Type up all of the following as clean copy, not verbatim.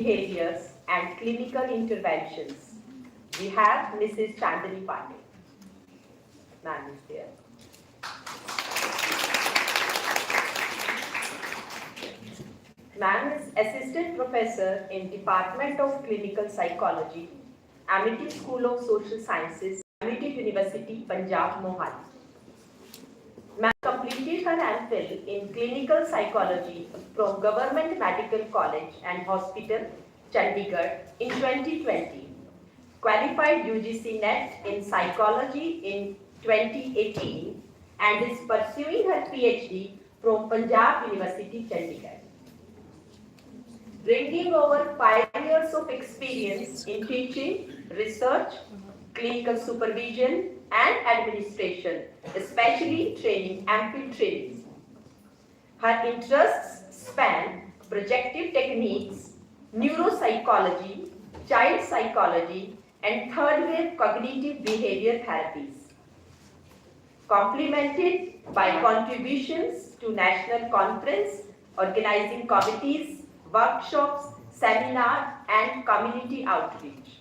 behaviors and clinical interventions. We have Mrs. Chandani Pandey. Ma'am is there. Ma'am is Assistant Professor in Department of Clinical Psychology, Amity School of Social Sciences, Amity University, Punjab, Mohali. Ma'am completed her MPhil in Clinical Psychology from Government Medical College and Hospital, Chandigarh in 2020. Qualified UGC NET in Psychology in 2018 and is pursuing her PhD from Punjab University, Chandigarh. Bringing over 5 years of experience in teaching, research, clinical supervision and administration, especially training MPhil trainees. Her interests span projective techniques, neuropsychology, child psychology, and third-wave cognitive behavior therapies, complemented by contributions to national conference, organizing committees, workshops, seminars, and community outreach.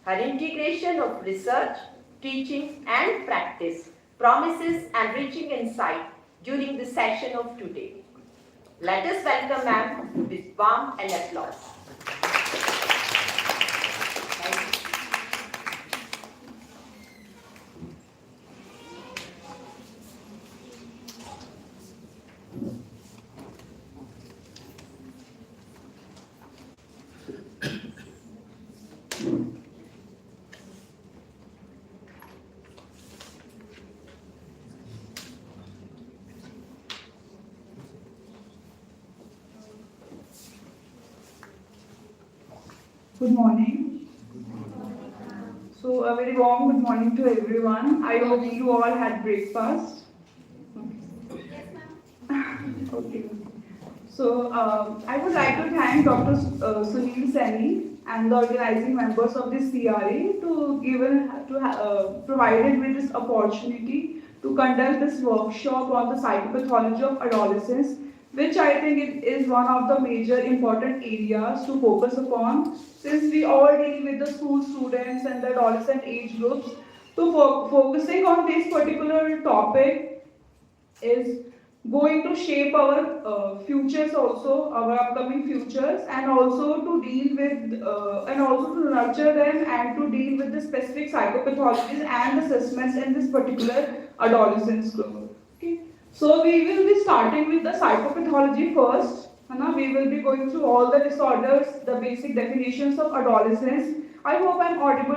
Her integration of research, teaching, and practice promises enriching insight during the session of today. Let us welcome ma'am with warmth and applause. Good morning. So a very warm good morning to everyone. I hope you all had breakfast. Yes, ma'am. Okay. So I would like to thank Dr. Sunil Seni and the organizing members of this CRE to provided with this opportunity to conduct this workshop on the psychopathology of adolescence, which I think it is one of the major important areas to focus upon, since we all deal with the school students and the adolescent age groups. So focusing on this particular topic is going to shape our futures also, our upcoming futures, and also to deal with and also to nurture them and to deal with the specific psychopathologies and assessments in this particular adolescence group. Okay. So we will be starting with the psychopathology first. We will be going through all the disorders, the basic definitions of adolescence. I hope I'm audible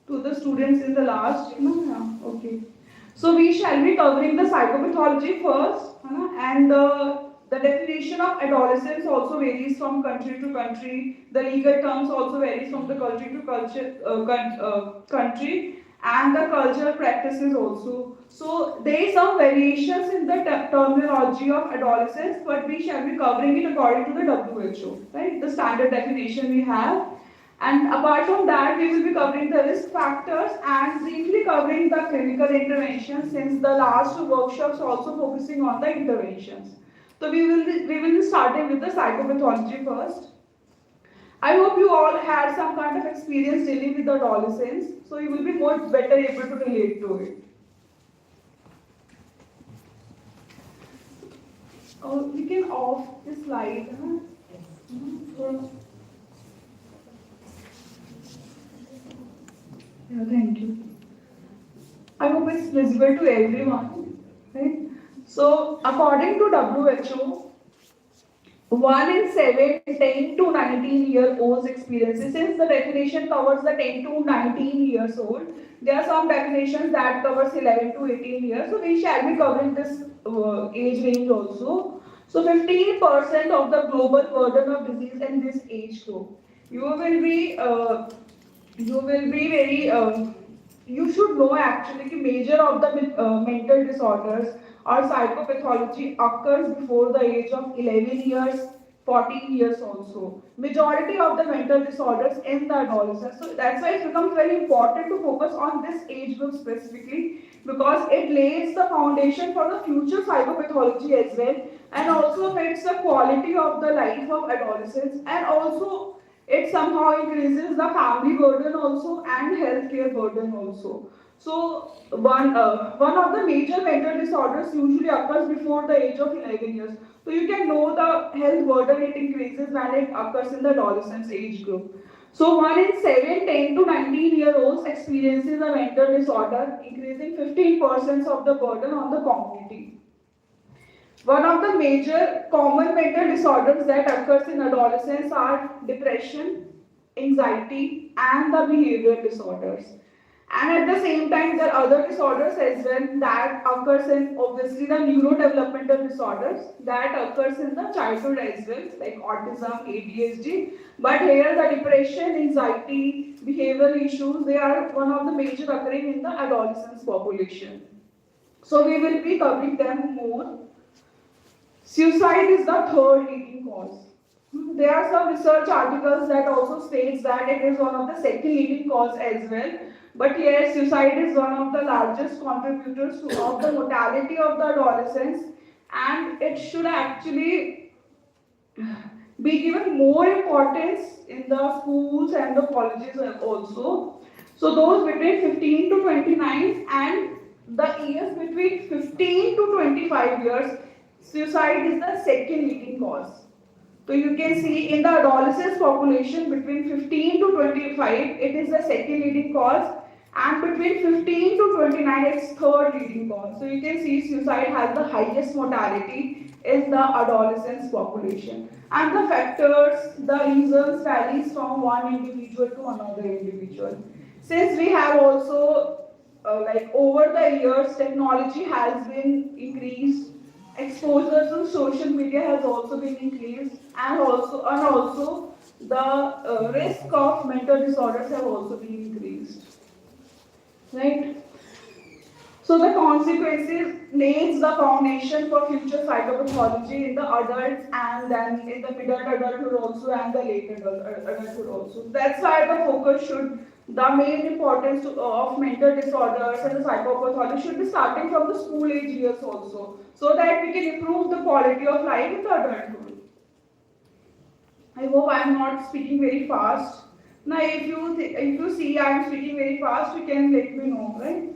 to the students in the last. Yeah. Okay. So we shall be covering the psychopathology first, and the definition of adolescence also varies from country to country. The legal terms also varies from the country to country, and the cultural practices also. So there is some variations in the terminology of adolescence, but we shall be covering it according to the WHO, right? The standard definition we have. And apart from that, we will be covering the risk factors and briefly covering the clinical interventions, since the last two workshops also focusing on the interventions. So we will be starting with the psychopathology first. I hope you all had some kind of experience dealing with adolescents, so you will be more better able to relate to it. Oh, we can off this slide. Yeah, thank you. I hope it's visible to everyone. Right? So, according to WHO, 1 in 7 10 to 19-year-olds experiences. Since the definition covers the 10 to 19 years old, there are some definitions that covers 11 to 18 years. So, we shall be covering this age range also. So, 15% of the global burden of disease in this age group. You will be very you should know actually that major of the mental disorders or psychopathology occurs before the age of 11 years, 14 years also. Majority of the mental disorders in the adolescence. So that's why it becomes very important to focus on this age group specifically, because it lays the foundation for the future psychopathology as well, and also affects the quality of the life of adolescents, and also it somehow increases the family burden also and healthcare burden also. So one of the major mental disorders usually occurs before the age of 11 years. So you can know the health burden it increases when it occurs in the adolescence age group. So 1 in 7, 10 to 19-year-olds experiences a mental disorder, increasing 15% of the burden on the community. One of the major common mental disorders that occurs in adolescence are depression, anxiety, and the behavioral disorders. And at the same time, there are other disorders as well that occurs in obviously the neurodevelopmental disorders that occurs in the childhood as well, like autism, ADHD. But here the depression, anxiety, behavioral issues, they are one of the major occurring in the adolescence population. So we will be covering them more. Suicide is the third leading cause. There are some research articles that also states that it is one of the second leading cause as well. But yes, suicide is one of the largest contributors to of the mortality of the adolescents, and it should actually be given more importance in the schools and the colleges also. So those between 15 to 29 and the years between 15 to 25 years, suicide is the second leading cause. So you can see in the adolescents population between 15 to 25, it is the second leading cause, and between 15 to 29, it's third leading cause. So you can see suicide has the highest mortality in the adolescents population. And the factors, the reasons varies from one individual to another individual. Since we have also, like over the years, technology has been increased, exposure to social media has also been increased, and also the risk of mental disorders have also been increased, right? So the consequences lays the foundation for future psychopathology in the adults, and then in the middle adulthood also, and the late adulthood also. That's why the focus should, the main importance of mental disorders and the psychopathology should be starting from the school age years also, so that we can improve the quality of life in the adulthood. I hope I am not speaking very fast. Now, if you see I am speaking very fast, you can let me know, right?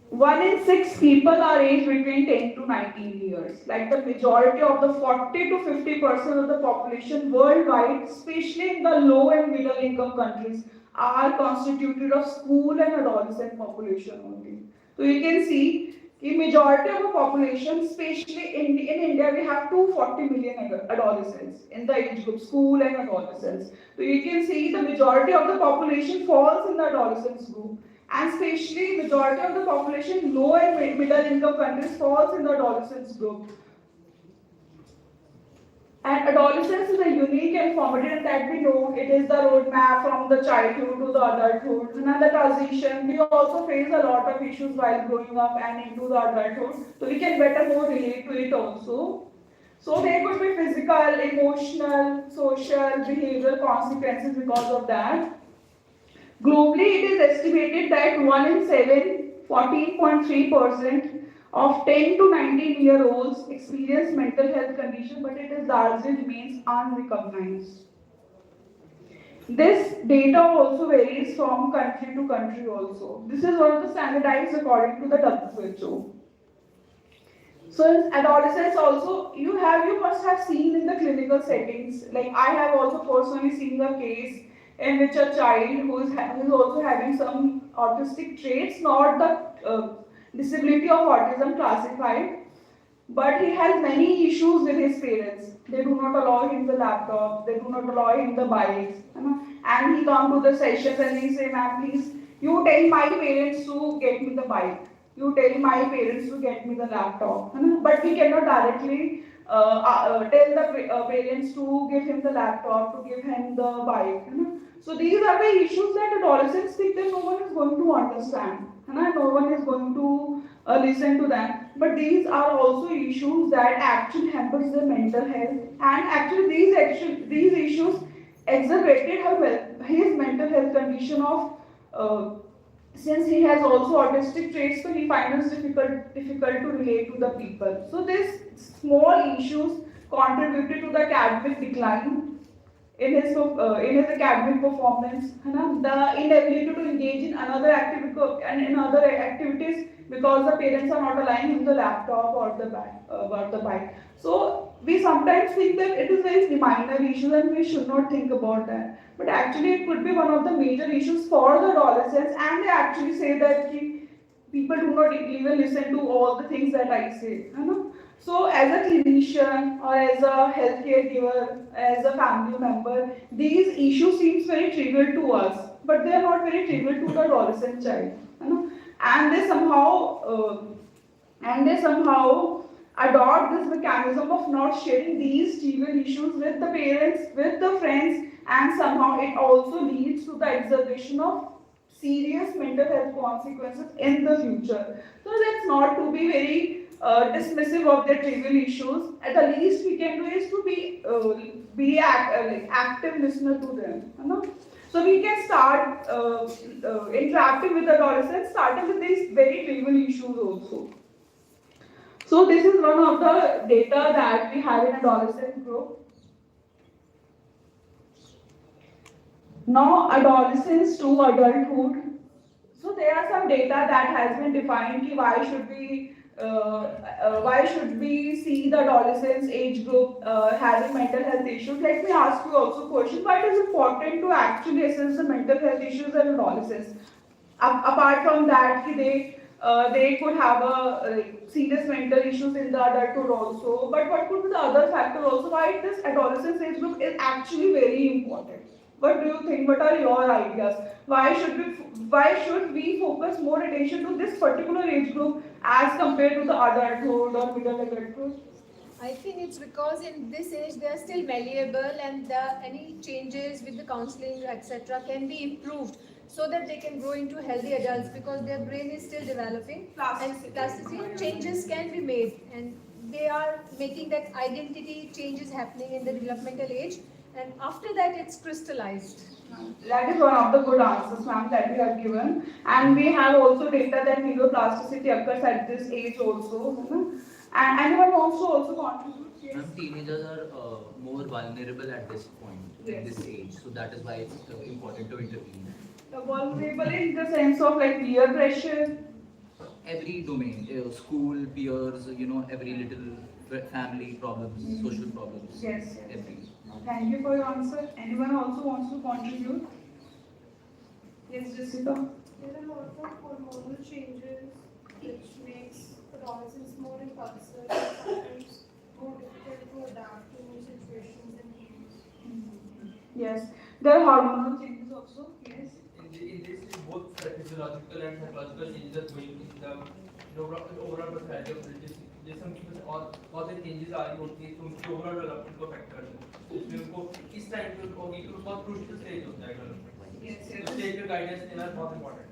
1 in 6 people are aged between 10 to 19 years. Like the majority of the 40 to 50% of the population worldwide, especially in the low and middle income countries, are constituted of school and adolescent population only. So you can see the majority of the population, especially in India, we have 240 million adolescents in the age group, school and adolescents. So you can see the majority of the population falls in the adolescents group. And especially majority of the population, low and middle income countries, falls in the adolescence group. And adolescence is a unique and formative that we know. It is the roadmap from the childhood to the adulthood. And the transition, we also face a lot of issues while growing up and into the adulthood. So we can better more relate to it also. So there could be physical, emotional, social, behavioral consequences because of that. Globally, it is estimated that 1 in 7, 14.3% of 10 to 19-year-olds experience mental health condition, but it is largely remains unrecognized. This data also varies from country to country also. This is one of the standardized according to the WHO. So in adolescence also, you must have seen in the clinical settings, like I have also personally seen a case in which a child who is also having some autistic traits, not the disability of autism classified, but he has many issues with his parents. They do not allow him the laptop, they do not allow him the bikes, and he come to the sessions and he say, ma'am, please, you tell my parents to get me the bike, you tell my parents to get me the laptop, but we cannot directly tell the parents to give him the laptop, to give him the bike. So these are the issues that adolescents think that no one is going to understand, no one is going to listen to them. But these are also issues that actually hampers their mental health, and actually these issues exacerbated his mental health condition of uh, since he has also autistic traits, so he finds it difficult to relate to the people. So these small issues contributed to the academic decline in his academic performance, है ना? The inability to engage in another activity and in other activities because the parents are not allowing him the laptop or the bike. So we sometimes think that it is very minor issues and we should not think about that. But actually, it could be one of the major issues for the adolescents, and they actually say that people do not even listen to all the things that I say. You know? So, as a clinician or as a healthcare giver, as a family member, these issues seems very trivial to us, but they are not very trivial to the adolescent child. You know? And they somehow adopt this mechanism of not sharing these trivial issues with the parents, with the friends, and somehow it also leads to the exacerbation of serious mental health consequences in the future. So that's not to be very dismissive of their trivial issues. At the least we can do is to like active listener to them. You know? So we can start interacting with adolescents, starting with these very trivial issues also. So this is one of the data that we have in adolescent group. Now adolescence to adulthood. So there are some data that has been defined ki why should we see the adolescence age group having mental health issues. Let me ask you also a question. Why it is important to actually assess the mental health issues in adolescents? Apart from that, they could have serious mental issues in the adulthood also. But what could be the other factor also? Why this adolescence age group is actually very important? What do you think? What are your ideas? Why should we focus more attention to this particular age group as compared to the adulthood or middle adulthood? I think it's because in this age they are still malleable and any changes with the counseling etc. can be improved so that they can grow into healthy adults because their brain is still developing and plasticity changes can be made and they are making that identity changes happening in the developmental age and after that it's crystallized. That is one of the good answers, ma'am, that we have given. And we have also data that neuroplasticity occurs at this age also. And anyone wants to also contribute? Yes. Ma'am, teenagers are more vulnerable at this point, in Yes. this age, so that is why it's important to intervene. Vulnerable in the sense of like peer pressure. Every domain, school, peers, every little family problems, social problems. Yes, yes. Every. Thank you for your answer. Anyone also wants to contribute? Yes, Jessica. There are lots of hormonal changes which makes adolescents more impulsive and sometimes more difficult to adapt to new situations and needs. Yes. There are hormonal changes also. Yes. In this, both physiological and psychological changes are going in the overall personality of religious. जैसे हम all the changes आ रही होती है तो उनकी overall development को affect करते हैं इसलिए उनको इस टाइम पे होगी तो बहुत crucial stage होता है development Yes, तो yes. stage पे guidance देना बहुत important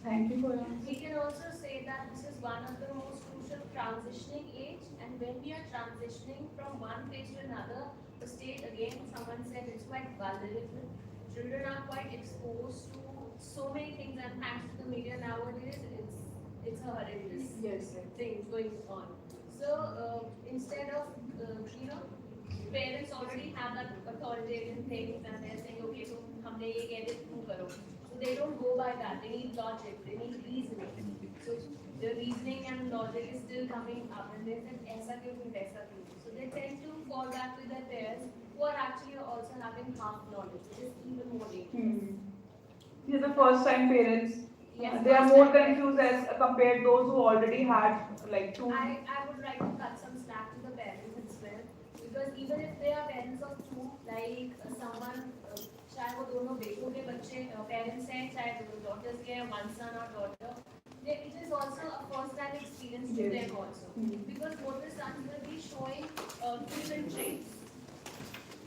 Thank you for your answer. We can also say that this is one of the most crucial transitioning age, and when we are transitioning from one phase to another, the state again, someone said it's quite vulnerable. Children are quite exposed to so many things, and thanks to the media nowadays, it's a horrendous Yes, yes. things going on. So instead of parents already have that authoritarian things, and they're saying, okay, so हमने ये कह दे तुम करो. So they don't go by that. They need logic. They need reasoning. So the reasoning and logic is still coming up, and they said ऐसा क्यों तुम वैसा क्यों. So they tend to fall back with their parents, who are actually also having half knowledge, which is even more dangerous. These are the first time parents. Yes, They are first more time confused as compared those who already had like two. I would like to cut some slack to the parents as well, because even if they are parents of two, like someone, चाहे वो दोनों बेटों के बच्चे parents हैं, चाहे दोनों daughters के हैं, one son or daughter, it is also a first-time experience to them also, because both the sons will be showing different traits.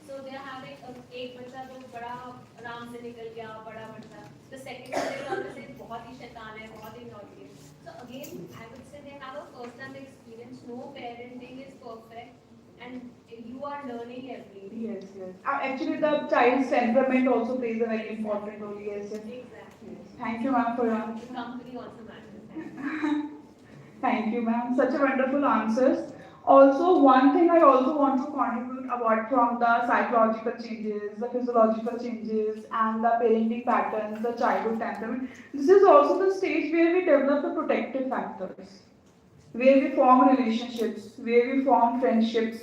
So they are having एक बच्चा तो बड़ा आराम से निकल गया, बड़ा बच्चा, the second one they will always say बहुत ही शैतान है, बहुत ही naughty है. So again, I would say they have a first-time experience. No parenting is perfect, and you are learning every day. Yes, yes. Actually, the child's temperament also plays a very important role. Yes, yes. Exactly. Yes. Thank you, ma'am, for your The company also matters. Thank you, ma'am. Such a wonderful answers. Also, one thing I also want to contribute about from the psychological changes, the physiological changes, and the parenting patterns, the childhood temperament. This is also the stage where we develop the protective factors, where we form relationships, where we form friendships,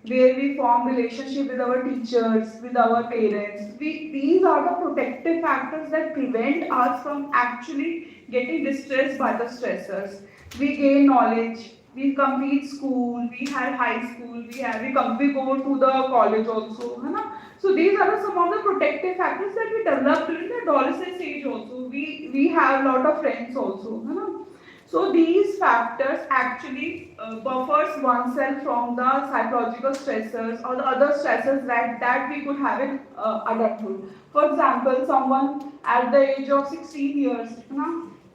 where we form relationship with our teachers, with our parents. These are the protective factors that prevent us from actually getting distressed by the stressors. We gain knowledge, we complete school, we have high school, we go to the college also. है ना? So these are some of the protective factors that we develop during the adolescence age also. We have a lot of friends also. है ना? So these factors actually buffers oneself from the psychological stressors or the other stressors that we could have in adulthood. For example, someone at the age of 16 years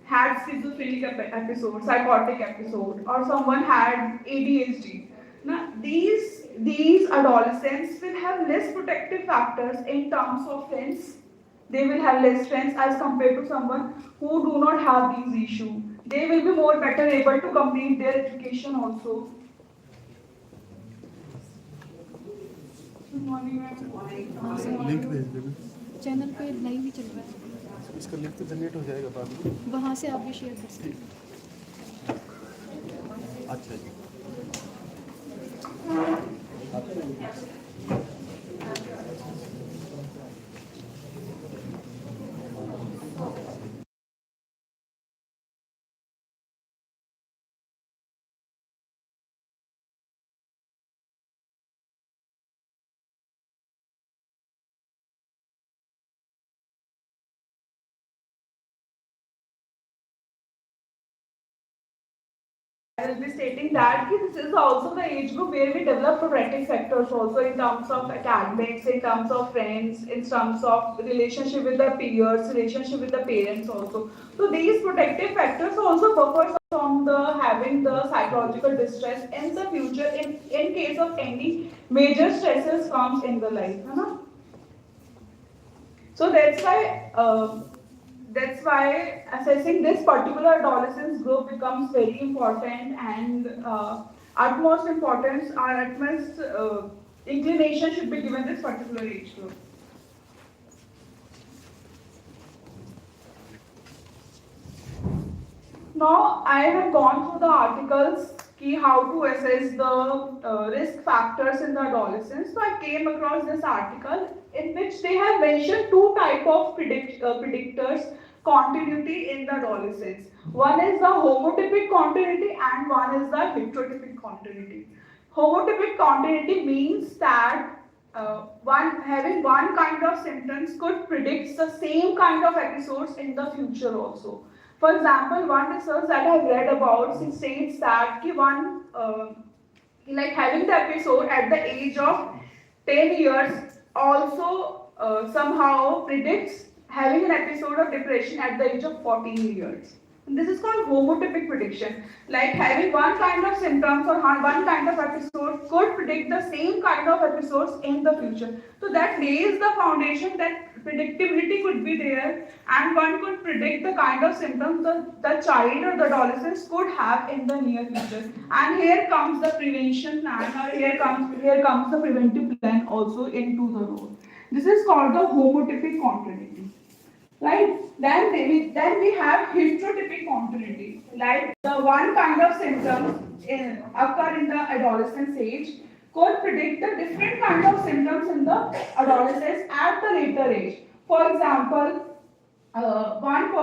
had schizophrenic episode, psychotic episode, or someone had ADHD. Now, these adolescents will have less protective factors in terms of friends. They will have less friends as compared to someone who do not have these issues. They will be more better able to complete their education also. Good morning, ma'am. Link भेज देना channel पे live ही चल रहा है, इसका link तो generate हो जाएगा बाद में वहाँ से आप भी शेयर कर सकते हैं। अच्छा जी I will be stating that this is also the age group where we develop protective factors also in terms of academics, in terms of friends, in terms of relationship with the peers, relationship with the parents also. So these protective factors also buffers from the having the psychological distress in the future in case of any major stresses comes in the life. So that's why assessing this particular adolescence group becomes very important and utmost importance or utmost inclination should be given this particular age group. Now I have gone through the articles how to assess the risk factors in the adolescence. So I came across this article in which they have mentioned two type of predictors continuity in the adolescence. One is the homotypic continuity and one is the heterotypic continuity. Homotypic continuity means that having one kind of symptoms could predict the same kind of episodes in the future also. For example, one research that I have read about states that like having the episode at the age of 10 years also somehow predicts having an episode of depression at the age of 14 years. And this is called homotypic prediction. Like having one kind of symptoms or one kind of episode could predict the same kind of episodes in the future. So that lays the foundation that predictability could be there and one could predict the kind of symptoms the child or the adolescent could have in the near future. And here comes the prevention plan or here comes the preventive plan also into the role. This is called the homotypic continuity. Right? Then we have heterotypic continuity. Like the one kind of symptoms occur in the adolescence age could predict the different kind of symptoms in the adolescence at the later age. For example, one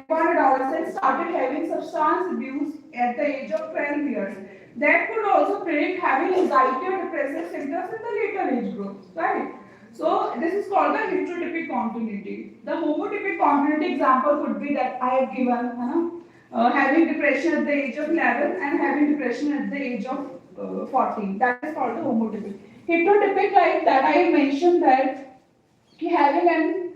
adolescent started having substance abuse at the age of 12 years. That could also predict having anxiety or depressive symptoms in the later age groups, right? So this is called the heterotypic continuity. The homotypic continuity example could be that I have given, having depression at the age of 11 and having depression at the age of 14. That is called the homotypic. Heterotypic, like that I mentioned that having an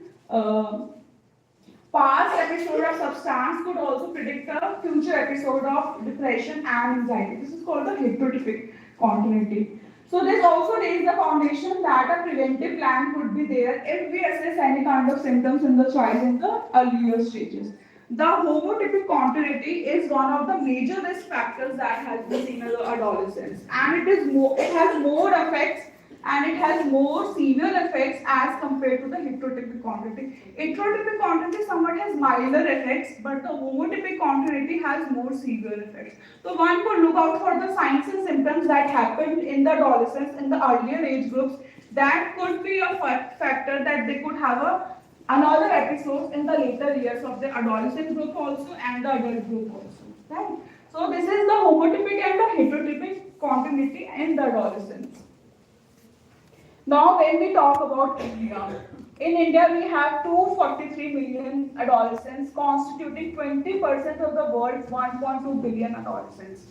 past episode of substance could also predict a future episode of depression and anxiety. This is called the heterotypic continuity. So this also lays the foundation that a preventive plan could be there if we assess any kind of symptoms in the child in the earlier stages. The homotypic contrariety is one of the major risk factors that has been seen in the adolescents, and it has more effects and it has more severe effects as compared to the heterotypic contrariety. Heterotypic contrariety somewhat has milder effects, but the homotypic contrariety has more severe effects. So one could look out for the signs and symptoms that happen in the adolescents in the earlier age groups. That could be a factor that they could have another episode in the later years of the adolescent group also and the adult group also. Right? So this is the homotypic and the heterotypic continuity in the adolescents. Now when we talk about India, in India we have 243 million adolescents constituting 20% of the world's 1.2 billion adolescents.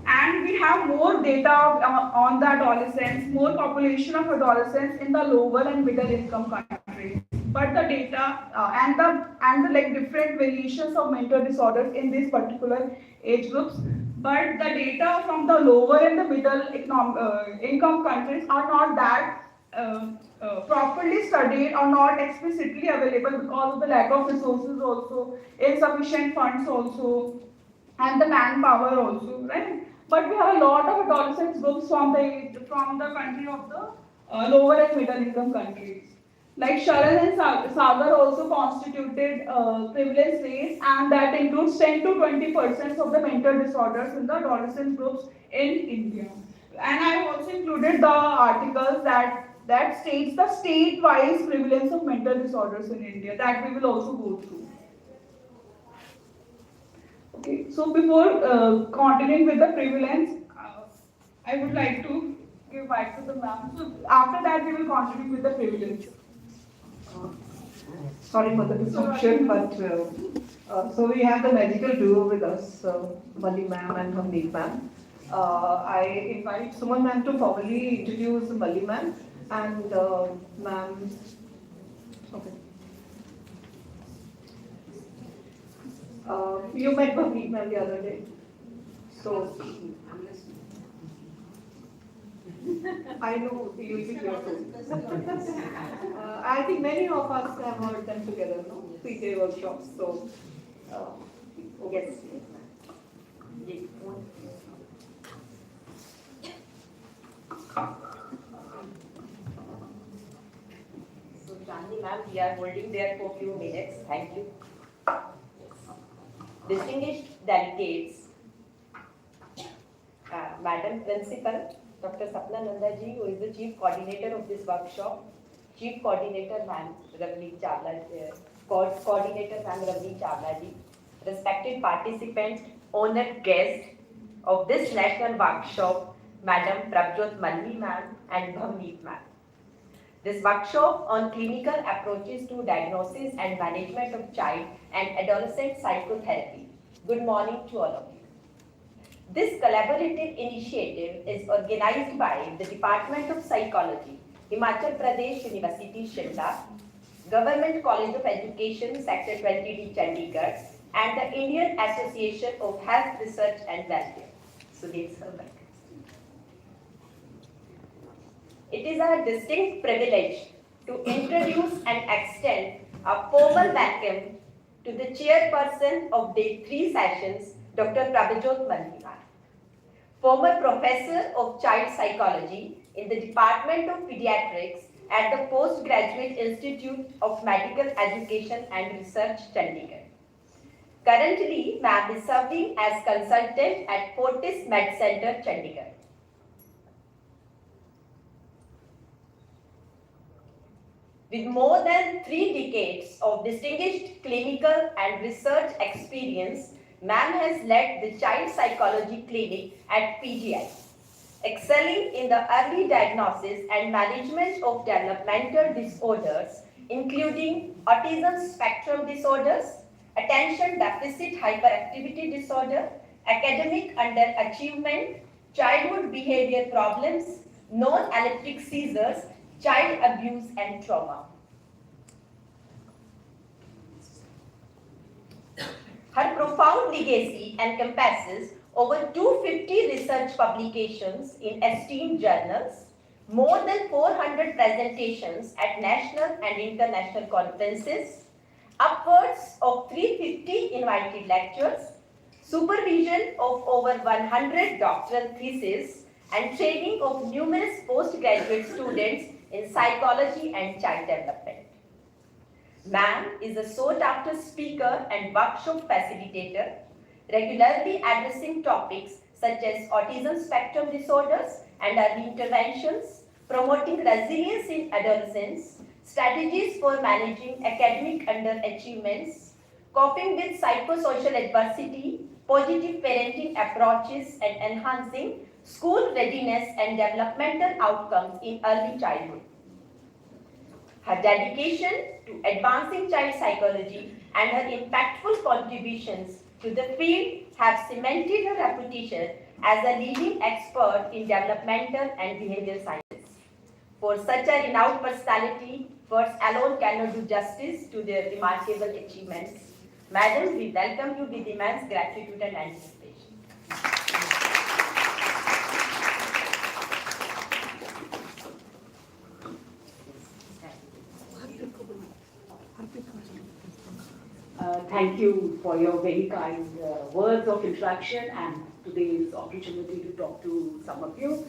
And we have more data on the adolescents, more population of adolescents in the lower and middle income countries. But the data and the like different variations of mental disorders in these particular age groups. But the data from the lower and the middle income countries are not that properly studied or not explicitly available because of the lack of resources also, insufficient funds also, and the manpower also, right? But we have a lot of adolescent groups from the country of the lower and middle income countries. Like Sharan and Sagar also constituted prevalence rates, and that includes 10 to 20% of the mental disorders in the adolescent groups in India. And I have also included the articles that states the state-wise prevalence of mental disorders in India that we will also go through. Okay, so before continuing with the prevalence, I would like to give back to the ma'am. So after that, we will continue with the prevalence. Sorry for the disruption, but so we have the medical duo with us, Mali ma'am and Hamdeep ma'am. I invite Suman ma'am to formally introduce Mali ma'am and ma'am. Okay. You met Hamdeep ma'am the other day, so I know you'll be here soon. I think many of us have heard them together, no? PJ workshops. So, Yes. So, Chandni ma'am, we are holding there for a few minutes. Thank you. Distinguished delegates, Madam Principal, Dr. Sapna Nandaji, who is the Chief Coordinator of this workshop, Chief Coordinator Ma'am Ravneet Chawla, Coordinator Ma'am Ravneet Chawla ji, respected participants, honored guests of this national workshop, Madam Prabjot Malli Ma'am and Bhavneet Ma'am. This workshop on clinical approaches to diagnosis and management of child and adolescent psychotherapy. Good morning to all of you. This collaborative initiative is organized by the Department of Psychology, Himachal Pradesh University, Shimla, Government College of Education, Sector 20D, Chandigarh, and the Indian Association of Health Research and Welfare. So that's her welcome. It is a distinct privilege to introduce and extend a formal welcome to the chairperson of Day 3 sessions, Dr. Prabhajot Malli, former professor of child psychology in the Department of Pediatrics at the Postgraduate Institute of Medical Education and Research, Chandigarh. Currently, ma'am is serving as consultant at Fortis Med Center, Chandigarh. With more than 3 decades of distinguished clinical and research experience, ma'am has led the child psychology clinic at PGI, excelling in the early diagnosis and management of developmental disorders, including autism spectrum disorders, attention deficit hyperactivity disorder, academic underachievement, childhood behavior problems, non-epileptic seizures, child abuse and trauma. Her profound legacy encompasses over 250 research publications in esteemed journals, more than 400 presentations at national and international conferences, upwards of 350 invited lectures, supervision of over 100 doctoral theses, and training of numerous postgraduate students in psychology and child development. Ma'am is a sought-after speaker and workshop facilitator, regularly addressing topics such as autism spectrum disorders and early interventions, promoting resilience in adolescents, strategies for managing academic underachievements, coping with psychosocial adversity, positive parenting approaches, and enhancing school readiness and developmental outcomes in early childhood. Her dedication to advancing child psychology and her impactful contributions to the field have cemented her reputation as a leading expert in developmental and behavioral sciences. For such a renowned personality, words alone cannot do justice to their remarkable achievements. Madam, we welcome you with immense gratitude and anticipation. Thank you for your very kind words of introduction and today's opportunity to talk to some of you.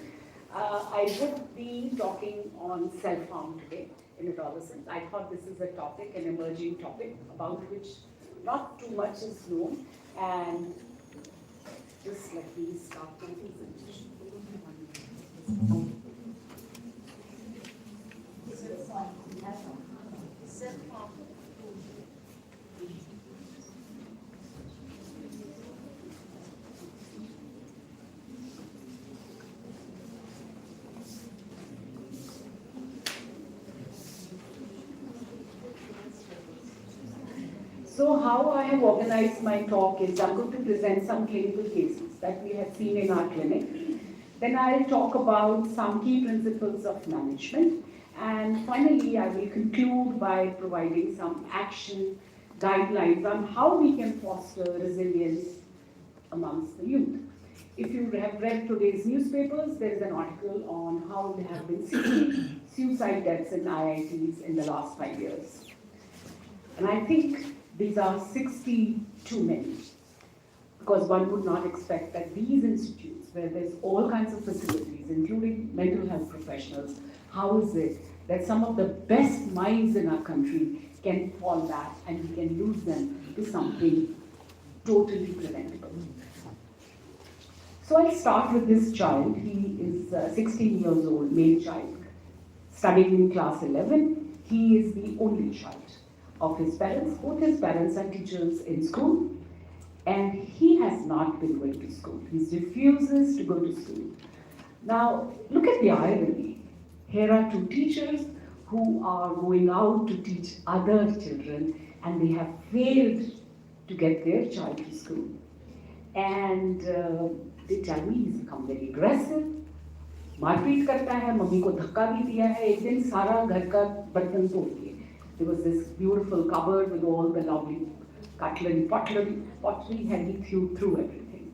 I would be talking on self-harm today in adolescents. I thought this is a topic, an emerging topic, about which not too much is known. And just let me start my presentation. Self-harm. So how I have organized my talk is I'm going to present some clinical cases that we have seen in our clinic. Then I'll talk about some key principles of management. And finally, I will conclude by providing some action guidelines on how we can foster resilience amongst the youth. If you have read today's newspapers, there is an article on how there have been 60 suicide deaths in IITs in the last 5 years. And I think these are 60 too many, because one would not expect that these institutes, where there's all kinds of facilities, including mental health professionals, how is it that some of the best minds in our country can fall back and we can lose them to something totally preventable? So I'll start with this child. He is 16 years old, male child, studying in class 11. He is the only child of his parents. Both his parents are teachers in school, and he has not been going to school. He refuses to go to school. Now, look at the irony. Here are two teachers who are going out to teach other children, and they have failed to get their child to school. And they tell me he's become very aggressive. मारपीट करता है, mummy को धक्का भी दिया है. एक दिन सारा घर का बर्तन तोड़ दिए. There was this beautiful cupboard with all the lovely cutlery, pottery, and he threw everything.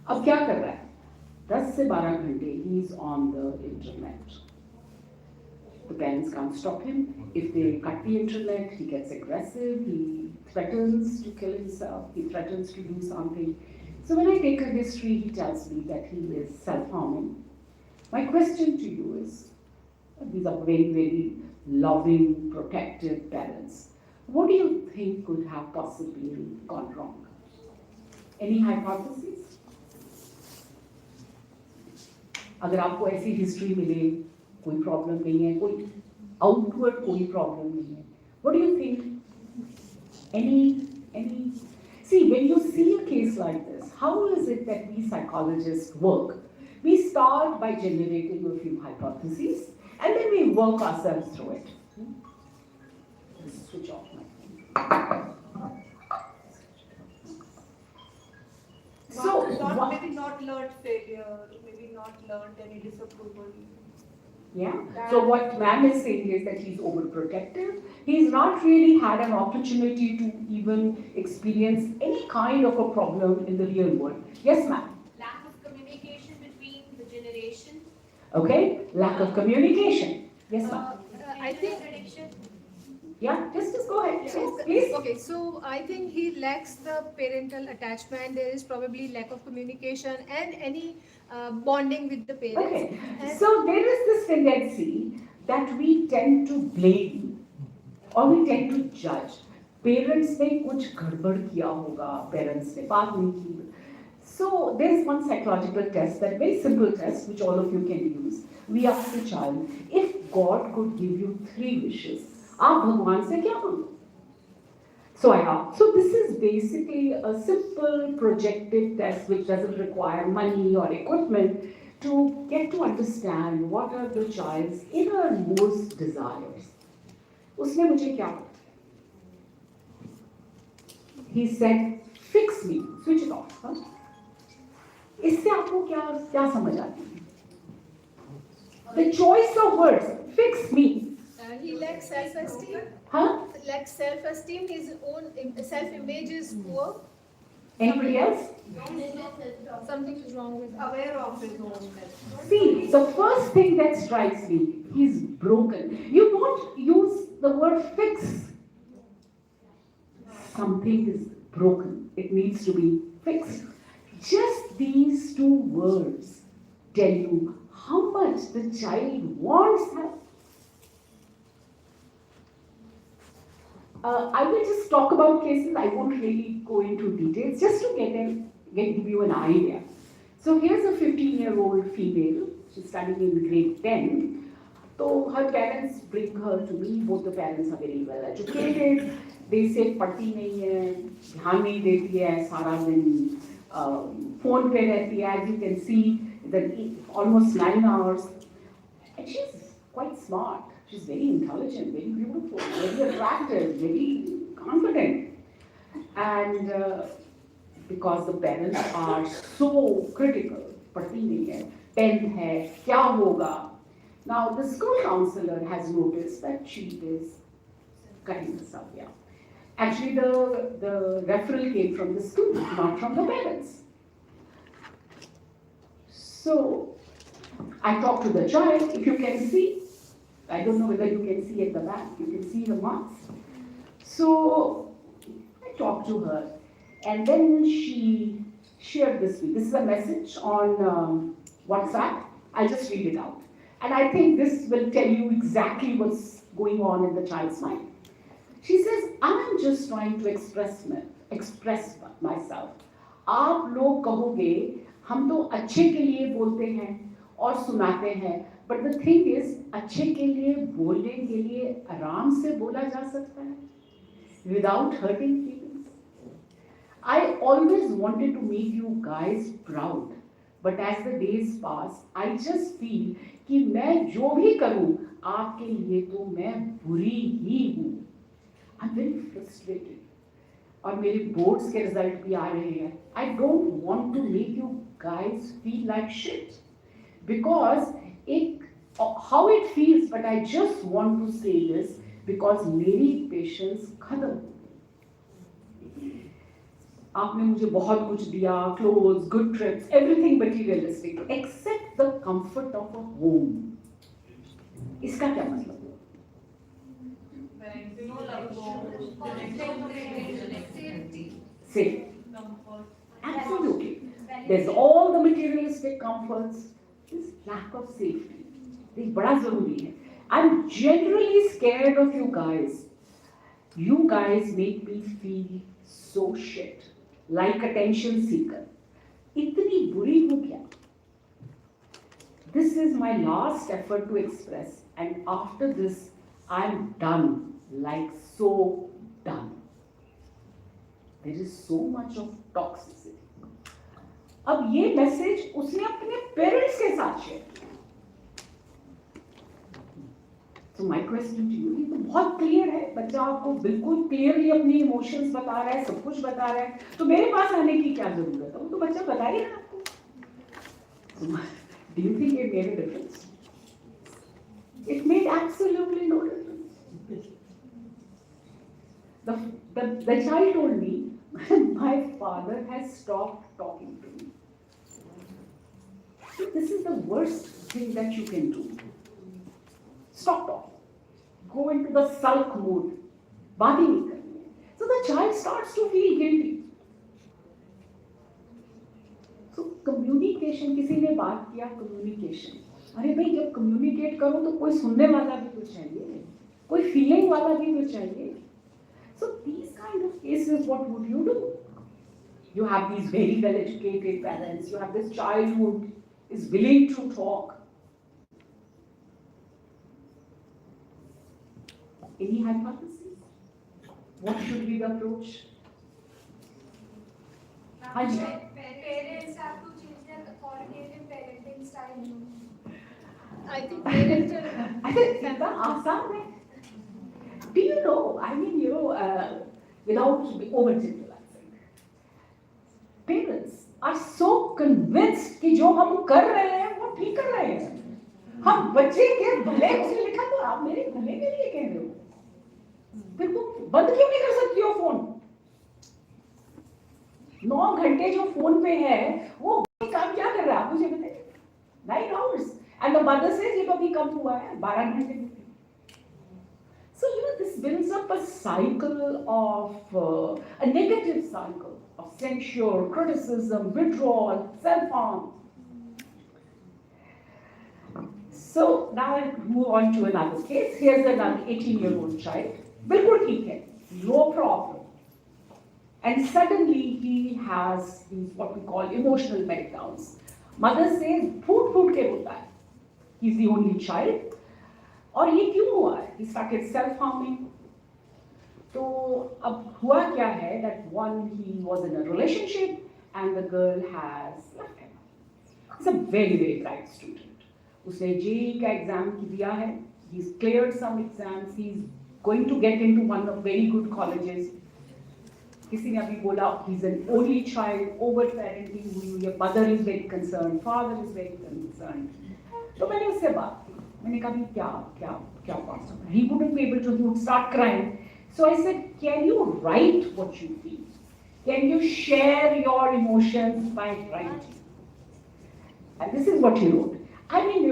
अब क्या कर रहा है? 10 से 12 घंटे he is on the internet. The parents can't stop him. If they cut the internet, he gets aggressive. He threatens to kill himself. He threatens to do something. So when I take a history, he tells me that he is self-harming. My question to you is, these are very, very loving, protective parents. What do you think could have possibly gone wrong? Any hypotheses? अगर आपको ऐसी history मिले, कोई problem नहीं है, कोई outward कोई problem नहीं है. What do you think? Any? See, when you see a case like this, how is it that we psychologists work? We start by generating a few hypotheses, and then we work ourselves through it. Switch off my phone. So, maybe not learned failure, maybe not learned any disapproval. Yeah. So what ma'am is saying is that he's overprotective. He's not really had an opportunity to even experience any kind of a problem in the real world. Yes, ma'am. Okay? Lack of communication. Yes, ma'am. I think. Yeah, just go ahead. Please. Okay, so I think he lacks the parental attachment. There is probably lack of communication and any bonding with the parents. Okay. And So there is this tendency that we tend to blame or we tend to judge. Parents ने कुछ गड़बड़ किया होगा, parents ने बात नहीं की. So there is one psychological test, that very simple test which all of you can use. We ask the child, if God could give you 3 wishes, आप भगवान से क्या मांगो? So I asked. So this is basically a simple projective test which doesn't require money or equipment to get to understand what are the child's innermost desires. उसने मुझे क्या बोला? He said, fix me. Switch it off. Huh? इससे आपको क्या समझ आती है? The choice of words, fix me. he lacks self-esteem. Huh? Lacks self-esteem. His own self-image is poor. Anybody else? Something is wrong with him. Aware of his own. See, the first thing that strikes me, he's broken. You don't use the word fix. Something is broken. It needs to be fixed. Just these 2 words tell you how much the child wants help. I will just talk about cases. I won't really go into details, just to give you an idea. So here's a 15-year-old female. She's studying in grade 10. So her parents bring her to me. Both the parents are very well educated. They say पढ़ती नहीं है, ध्यान नहीं देती है, सारा दिन phone पे रहती है. As you can see, that almost 9 hours. And she's quite smart. She's very intelligent, very beautiful, very attractive, very confident. And because the parents are so critical, पढ़ती नहीं है, 10th है, क्या होगा? Now the school counselor has noticed that she is cutting herself, yeah. Actually, the referral came from the school, not from the parents. So I talked to the child. If you can see, I don't know whether you can see at the back, you can see the marks. So I talked to her, and then she shared this with me. This is a message on WhatsApp. I'll just read it out. And I think this will tell you exactly what's going on in the child's mind. She says, I'm just trying to express myself. आप लोग कहोगे, हम तो अच्छे के लिए बोलते हैं और सुनाते हैं. But the thing is, अच्छे के लिए बोलने के लिए आराम से बोला जा सकता है, without hurting feelings. I always wanted to make you guys proud, but as the days pass, I just feel कि मैं जो भी करूं आपके लिए तो मैं बुरी ही हूं. I'm very frustrated. और मेरे boards के result भी आ रहे हैं. I don't want to make you guys feel like shit, because how it feels, but I just want to say this because मेरी patience खत्म हो गई. आपने मुझे बहुत कुछ दिया, clothes, good trips, everything materialistic, except the comfort of a home. इसका क्या मतलब? Safety. Absolutely. There's all the materialistic comforts. This lack of safety. ये बड़ा जरूरी है. I'm generally scared of you guys. You guys make me feel so shit, like attention seeker. इतनी बुरी हूँ क्या? This is my last effort to express, and after this, I'm done, like so done. There is so much of toxicity. अब ये message उसने अपने parents के साथ शेयर किया. So my question to you, ये तो बहुत क्लियर है. बच्चा आपको बिल्कुल क्लियरली अपनी इमोशंस बता रहा है, सब कुछ बता रहा है, तो मेरे पास आने की क्या जरूरत है? वो तो बच्चा बता ही रहा आपको. Do you think it made a difference? It made absolutely no difference. The child told me, my father has stopped talking to me. So this is the worst thing that you can do. Stop talking. Go into the sulk mode. बात ही नहीं करनी है. So the child starts to feel guilty. So communication, किसी ने बात किया communication. अरे भाई जब communicate करो तो कोई सुनने वाला भी तो चाहिए, कोई feeling वाला भी तो चाहिए. So these kind of cases, what would you do? You have these very well educated parents, you have this child who is willing to talk. Any hypothesis? What should be the approach? Parents have to change their authoritative parenting style. I think parental. I think it's आसान है. Do you know? I mean, without over-generalizing, parents are so convinced कि जो हम कर रहे हैं वो ठीक कर रहे हैं. हम बच्चे के भले उसने लिखा तो आप मेरे भले के लिए कह रहे हो. फिर तुम बंद क्यों नहीं कर सकती हो फोन? 9 घंटे जो फोन पे है वो काम क्या कर रहा है? मुझे बताइए. 9 hours. And the mother says ये तो अभी कम हुआ है 12 घंटे. So this builds up a cycle of a negative cycle of censure, criticism, withdrawal, self-harm. So now I'll move on to another case. Here's another 18-year-old child. बिल्कुल ठीक है, no problem. And suddenly he has these what we call emotional meltdowns. Mother says, फूट के होता है. He's the only child. और ये क्यों हुआ है? He started self-harming. तो अब हुआ क्या है? That one, he was in a relationship and the girl has left him. He's a very, very bright student. उसने JEE का एग्जाम दिया है. He's cleared some exams. He's going to get into one of very good colleges. किसी ने अभी बोला he's an only child, over-parenting हुई है. Mother is very concerned. Father is very concerned. तो मैंने उससे बात की. मैंने कहा क्या बात है? He wouldn't be able to. He would start crying. So I said, can you write what you feel? Can you share your emotions by writing? And this is what he wrote. I mean,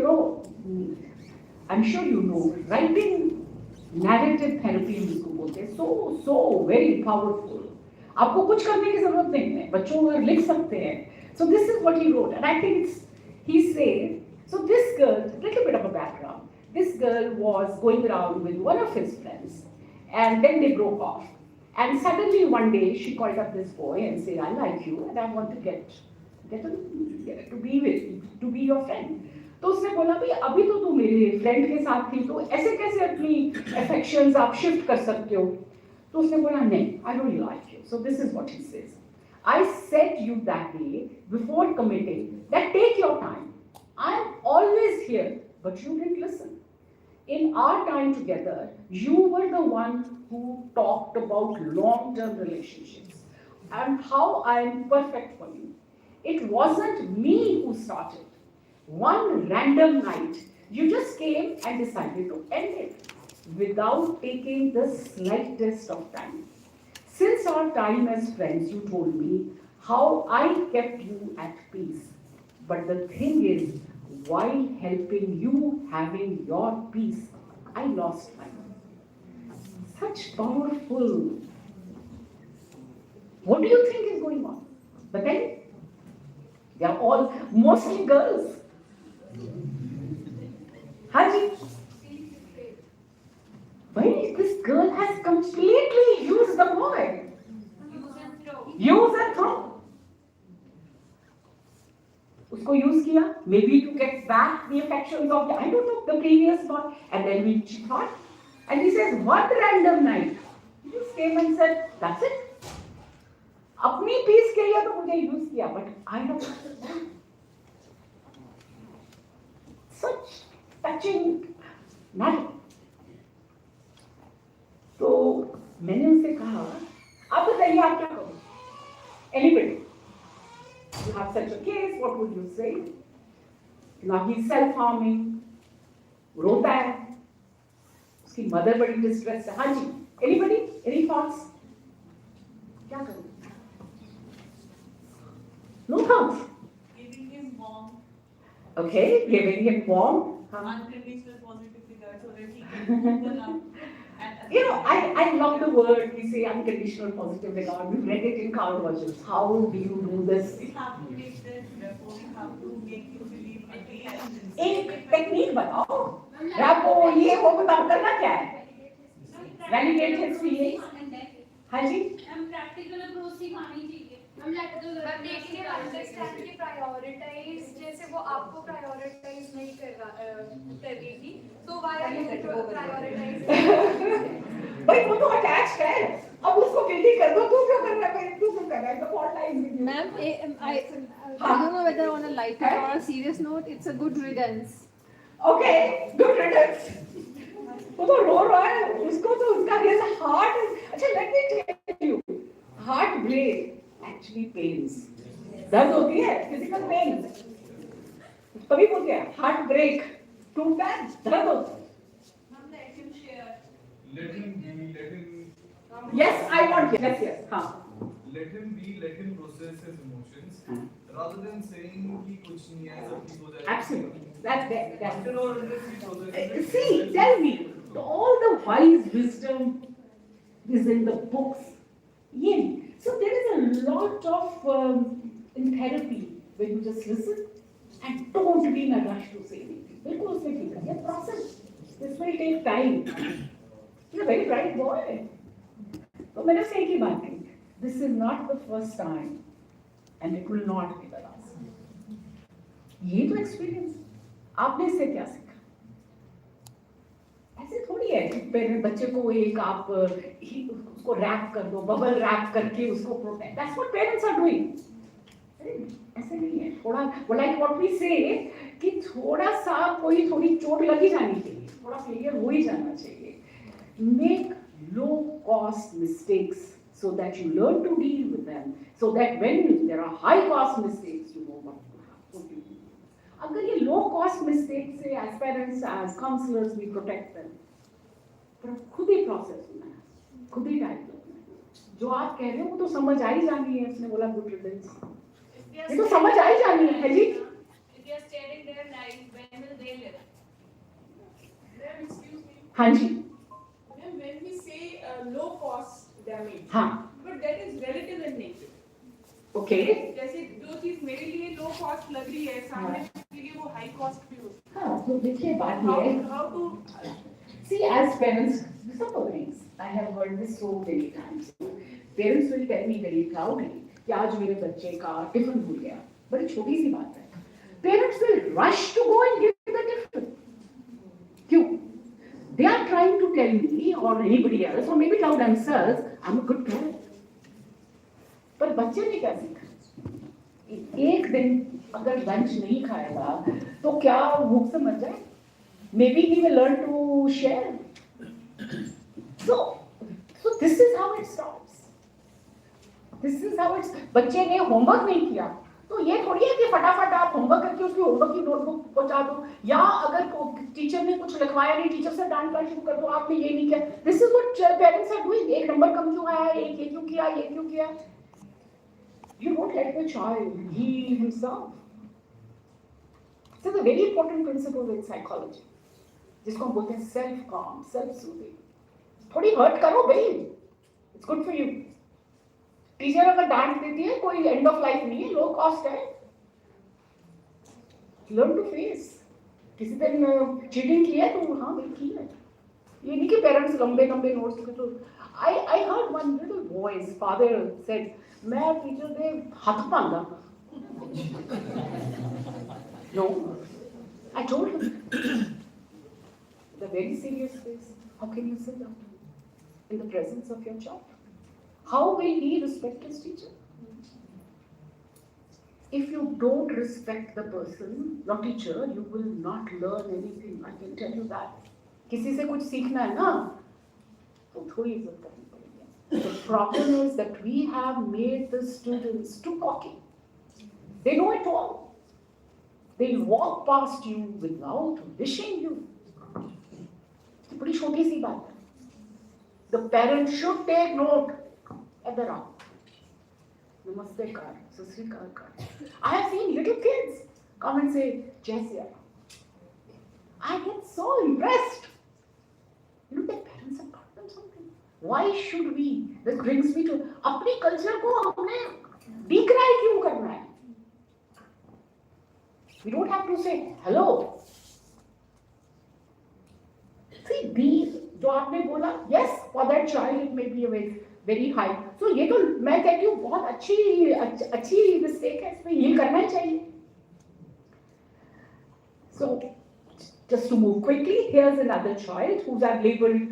I'm sure you know, writing narrative therapy जिसको बोलते हैं, so very powerful. आपको कुछ करने की जरूरत नहीं है. बच्चों अगर लिख सकते हैं. So this is what he wrote, and I think he said. So this girl, little bit of a background. This girl was going around with one of his friends, and then they broke off. And suddenly one day she called up this boy and said, "I like you, and I want to get to be your friend." तो उसने बोला भाई अभी तो तू मेरे friend के साथ थी, तो ऐसे कैसे अपनी affections आप shift कर सकते हो? तो उसने बोला नहीं, I really like you. So this is what he says. I said you that day before committing that take your time. I'm always here, but you didn't listen. In our time together, you were the one who talked about long-term relationships and how I'm perfect for you. It wasn't me who started. One random night, you just came and decided to end it without taking the slightest of time. Since our time as friends, you told me how I kept you at peace. But the thing is, while helping you having your peace, I lost mine. Such powerful. What do you think is going on? But then, they are all mostly girls. Haji. Well, this girl has completely used the boy. Use and throw. उसको use किया, maybe to get back the affections of I don't know, the previous one, and then she thought, and he says, one random night, he just came and said, that's it. अपनी peace के लिए तो मुझे use किया, but I don't understand. Such touching matter. तो मैंने उनसे कहा, आप बताइए आप क्या करो? Anybody? You have such a case, what would you say? Now he's self-harming, रोता है, उसकी mother बड़ी distressed है. हाँ जी, anybody? Any thoughts? क्या करूँ? No thoughts. Giving his mom Okay, we are very informed. Unconditional positive regard so that he can move the love. You know, I love the word, we say unconditional positive regard. We've read it in Carl Rogers. How do you do this? We have to make that rapport, we have to make him believe again. एक technique बताओ, rapport ये वो बताओ करना क्या है? Validate his feelings. हाँ जी? हम प्रैक्टिकल अप्रोच सिखानी चाहिए। हम देखिए अंडरस्टैंड की प्रायोरिटाइज जैसे वो आपको प्रायोरिटाइज नहीं कर रही थी तो व्हाई आर यू प्रायोरिटाइज भाई वो तो अटैच्ड है अब उसको गिल्टी कर दो तू क्यों कर रहा है तू क्यों कर रहा है the fault lies with you ma'am I don't know whether on a lighter or a serious note it's a good riddance okay good riddance वो तो रो रहा है उसको तो उसका हिज हार्ट अच्छा let me tell you heart break actually pains दर्द होती है फिजिकल पेन कभी बोल गया हार्ट ब्रेक टू बैड दर्द होता है हम let him share. Let him be, let him. Yes, I want yes. हाँ. Let him be, let him process his emotions, rather than saying कि कुछ नहीं है सब ठीक हो जाएगा. Absolutely. That's After all, unless he processes it, see, tell me, all the wise wisdom is in the books. Yeah. So there is a lot of in therapy where you just listen and don't be in a rush to say anything. बिल्कुल उसमें ठीक है. Yeah, process. This will take time. You're a very bright boy. तो मैंने उससे एक ही बात कही. This is not the first time, and it will not be the last. ये तो experience. आपने इससे क्या सीखा? ऐसे थोड़ी है कि पेरेंट बच्चे को एक आप उसको रैप कर दो, बबल रैप करके उसको protect. That's what parents are doing. ऐसे नहीं है. थोड़ा like what we say कि थोड़ा सा कोई थोड़ी चोट लगी जानी चाहिए, थोड़ा फेलियर हो ही जाना चाहिए. Make low cost mistakes so that you learn to deal with them, so that when there are high cost mistakes you know what to have to do. अगर ये low cost mistakes से as parents as counselors we protect them, पर खुद ही process होना है, खुद ही type होना है. जो आप कह रहे हो वो तो समझ आ ही जानी है. उसने बोला good riddance. ये तो समझ आ ही जानी है जी. If they are staring their life, when will they live? Ma'am, excuse me. हाँ जी. Ma'am, when we say low cost damage, हाँ. but that is relative in nature. Okay. जैसे जो चीज मेरे लिए लो कॉस्ट लग रही है सामने के लिए वो हाई कॉस्ट भी हो सकती हाँ तो देखिए बात है. ये है. How to See, as parents, simple things. I have heard this so many times. Parents will tell me very proudly कि आज मेरे बच्चे का टिफिन भूल गया. बड़ी छोटी सी बात है. Parents will rush to go and give the tiffin. क्यों? They are trying to tell me or anybody else or maybe tell themselves, I'm a good parent. पर बच्चे ने क्या सीखा? एक दिन अगर लंच नहीं खाएगा तो क्या भूख से मर जाए? Maybe he will learn to share. So this is how it starts. This is how it's. बच्चे ने होमवर्क नहीं किया तो ये थोड़ी है कि फटाफट आप होमवर्क करके उसकी होमवर्क की नोटबुक पहुंचा दो, या अगर टीचर ने कुछ लिखवाया नहीं टीचर से डांटना शुरू कर दो आपने ये नहीं किया. This is what parents are doing. एक नंबर कम क्यों आया, एक ये क्यों किया, ये क्यों किया. You don't let the child heal himself. This is a very important principle in psychology. जिसको हम बोलते हैं सेल्फ काम, सेल्फ सूदिंग. थोड़ी हर्ट करो भाई, it's good for you. Teacher अगर डांट देती है कोई एंड ऑफ लाइफ नहीं है, लो कॉस्ट है. Learn to face. किसी दिन चीटिंग की है तो हाँ भाई की है. ये नहीं कि पेरेंट्स लंबे लंबे नोट्स लिखे. तो I heard one little boy's father said, मैं टीचर दे हाथ पांगा. No, I told him. The very serious face. How can you say that in the presence of your child? How will he respect his teacher? If you don't respect the person, your teacher, you will not learn anything. I can tell you that. किसी से कुछ सीखना है ना, तो थोड़ी इज्जत करनी पड़ेगी. The problem is that we have made the students too cocky. They know it all. They'll walk past you without wishing you. बड़ी छोटी सी बात है. The parent should take note. इधर आओ. नमस्ते कार, सत श्री अकाल car. I have seen little kids come and say, Jessia, I get so impressed. You know, their parents have taught them something. Why should we? This brings me to अपनी culture को हमने decry क्यों करना है? We don't have to say hello. See, these जो आपने बोला, yes, for that child it may be a very high. So ये तो मैं कहती हूँ बहुत अच्छी mistake है, इसमें ये करना ही चाहिए. So just to move quickly, here's another child who's I've labeled,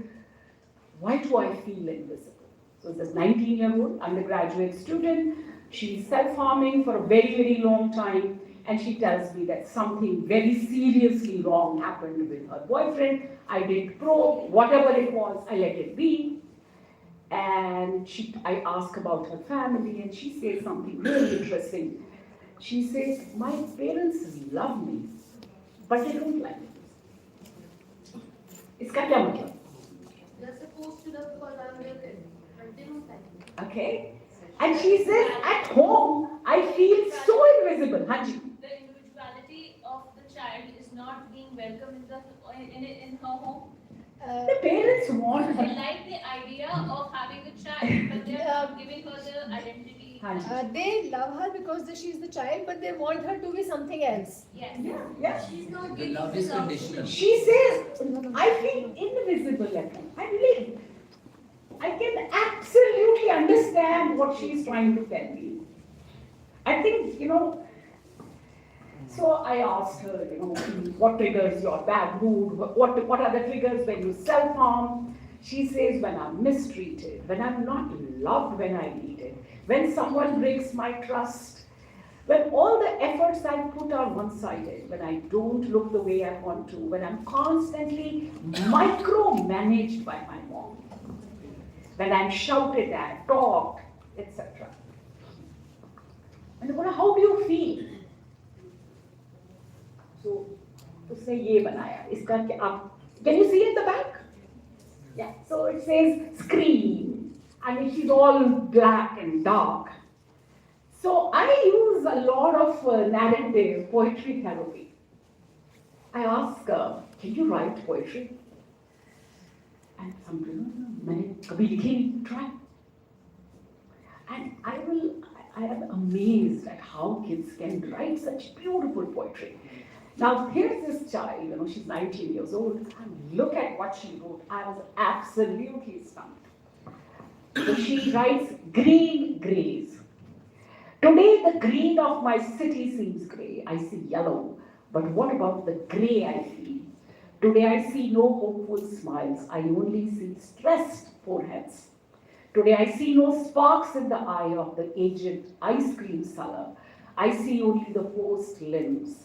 why do I feel invisible? So this 19-year-old undergraduate student, she's self-harming for a very long time, and she tells me that something very seriously wrong happened with her boyfriend. I did probe, whatever it was, I let it be. And I ask about her family, and she says something really interesting. She says, my parents love me, but they don't like me. इसका क्या मतलब? They're supposed to love because I'm their kid, but they don't like me. Okay. And she says, at home, I feel so invisible. Hanji. The individuality of the child is not being welcome in her home. The parents want They her. like the idea of having a child, but they are not giving her the identity. They love her because she's the child, but they want her to be something else. Yes. Yeah. She's not The giving love the is love. conditional. She says, I feel invisible at home. I can absolutely understand what she's trying to tell me. I think, so I asked her, what triggers your bad mood? What are the triggers when you self-harm? She says, when I'm mistreated, when I'm not loved when I need it, when someone breaks my trust, when all the efforts I put are one-sided, when I don't look the way I want to, when I'm constantly micromanaged by my mom, when I'm shouted at, talked, etc. And how do you feel? So, उसने ये बनाया. इसका क्या आप? Can you see in the back? Yeah. So it says scream. I mean, she's all black and dark. So I use a lot of narrative poetry therapy. I ask her, can you write poetry? And some people, मैंने कभी लिखी नहीं, try. And I am amazed at how kids can write such beautiful poetry. Now here's this child, she's 19 years old, and look at what she wrote. I was absolutely stunned. So she writes, green grays. Today the green of my city seems grey. I see yellow, but what about the grey I feel? Today I see no hopeful smiles. I only see stressed foreheads. Today I see no sparks in the eye of the aged ice cream seller. I see only the forced limbs.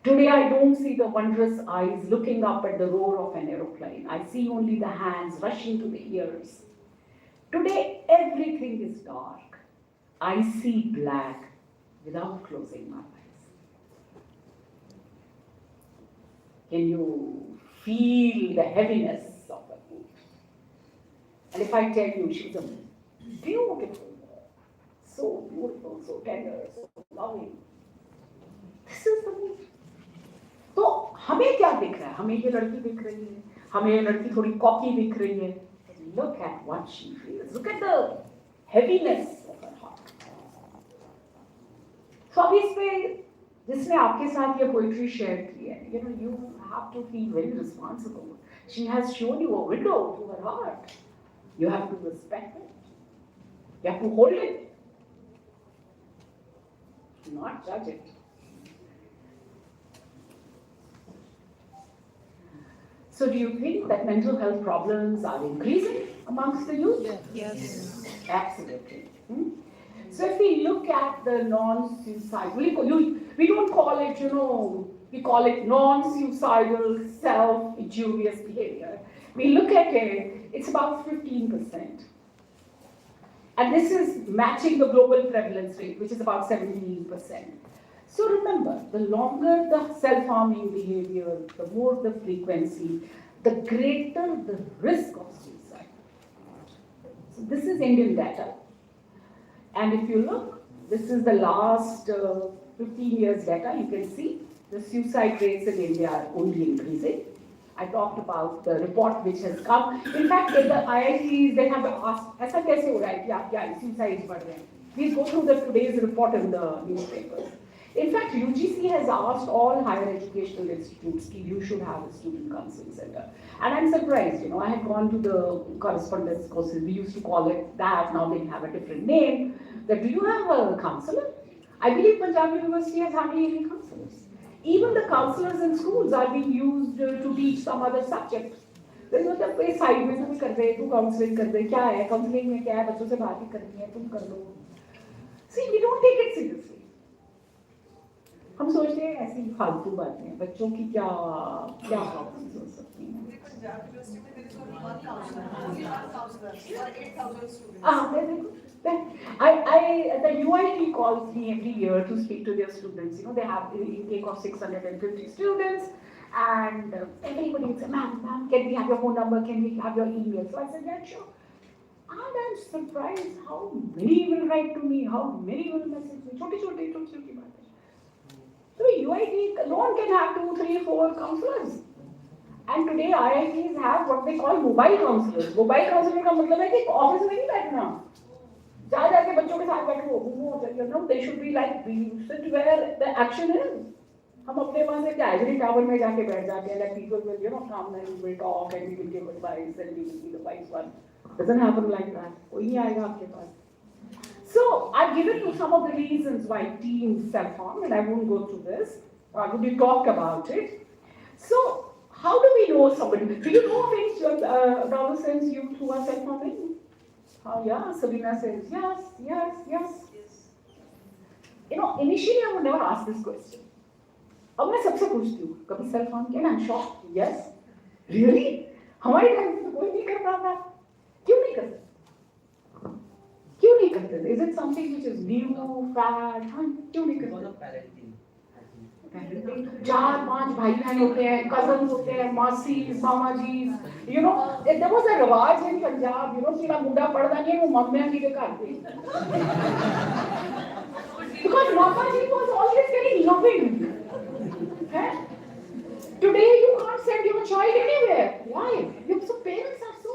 Today I don't see the wondrous eyes looking up at the roar of an aeroplane. I see only the hands rushing to the ears. Today everything is dark. I see black without closing my eyes. Can you feel the heaviness of the mood? And if I tell you she's a beautiful girl, so beautiful, so tender, so loving, this is the mood. तो हमें क्या दिख रहा है? हमें ये लड़की दिख रही है, हमें ये लड़की थोड़ी कॉकी दिख रही है. Look at what she feels. Look at the heaviness of her heart. So अभी इस पे जिसने आपके साथ ये poetry share की है, you have to feel very responsible. She has shown you a window to her heart. You have to respect it. You have to hold it. Not judge it. So do you think that mental health problems are increasing amongst the youth? Yes. Absolutely. So if we look at the non-suicidal, we don't call it, we call it non-suicidal self-injurious behavior. We look at it, it's about 15%. And this is matching the global prevalence rate, which is about 17%. So remember, the longer the self-harming behavior, the more the frequency, the greater the risk of suicide. So this is Indian data. And if you look, this is the last 15 years data, you can see the suicide rates in India are only increasing. I talked about the report which has come. In fact, in the IITs, they have asked, ऐसा कैसे हो रहा है कि आप क्या suicides बढ़ रहे हैं? Please go through the today's report in the newspapers. In fact, UGC has asked all higher educational institutes that you should have a student counseling center. And I'm surprised, I had gone to the correspondence courses, we used to call it that, now they have a different name, that do you have a counselor? I believe Punjab University has hardly any counselors. Even the counselors in schools are being used to teach some other subjects. मतलब कोई side में तुम कर रहे तू counselling कर रहे क्या है काउंसलिंग में क्या है बच्चों से बात ही करनी है तुम कर लो. See, we don't take it seriously. हम सोचते हैं ऐसी फालतू बातें बच्चों की क्या क्या प्रॉब्लम्स हो सकती हैं. The UIT calls me every year to speak to their students. They have an intake of 650 students, and everybody says, "Ma'am, can we have your phone number? Can we have your email?" So I said, "Yeah, sure." And I'm surprised how many will write to me, how many will message me. छोटी छोटी बातें. So UIT alone can have 2, 3, 4 counselors. And today IITs have what they call mobile counselors. Mobile counselor का मतलब है कि office में नहीं बैठना. जा जाके बच्चों के साथ बैठो. They should be like we sit where the action is. हम अपने वहाँ से क्या ivory tower में जाके बैठ जाते हैं. Like people will come and will talk and we will give advice and we will be the wise one. Doesn't happen like that. कोई नहीं आएगा आपके पास. So I've given you some of the reasons why teens self-harm, and I won't go through this. We talked about it. So how do we know somebody? Do you know of any adolescents, youth who are self-harming? Oh yeah, Sabina says yes. Initially I would never ask this question. अब मैं सबसे पूछती हूँ, कभी self-harm किया? I'm shocked. Yes, really? हमारे time में तो कोई नहीं कर रहा था. क्यों नहीं करते? क्यों नहीं करते? Is it something which is new, fad? क्यों नहीं करते? 4-5 भाई बहन होते हैं, cousins होते हैं, मासीज, मामाजीज. There was a रिवाज in Punjab. तेरा मुंडा पढ़ना नहीं है, वो मम्मियाँ जी के घर पे. Because mamaji was always very loving. Today you can't send your child anywhere. Why? So parents are so,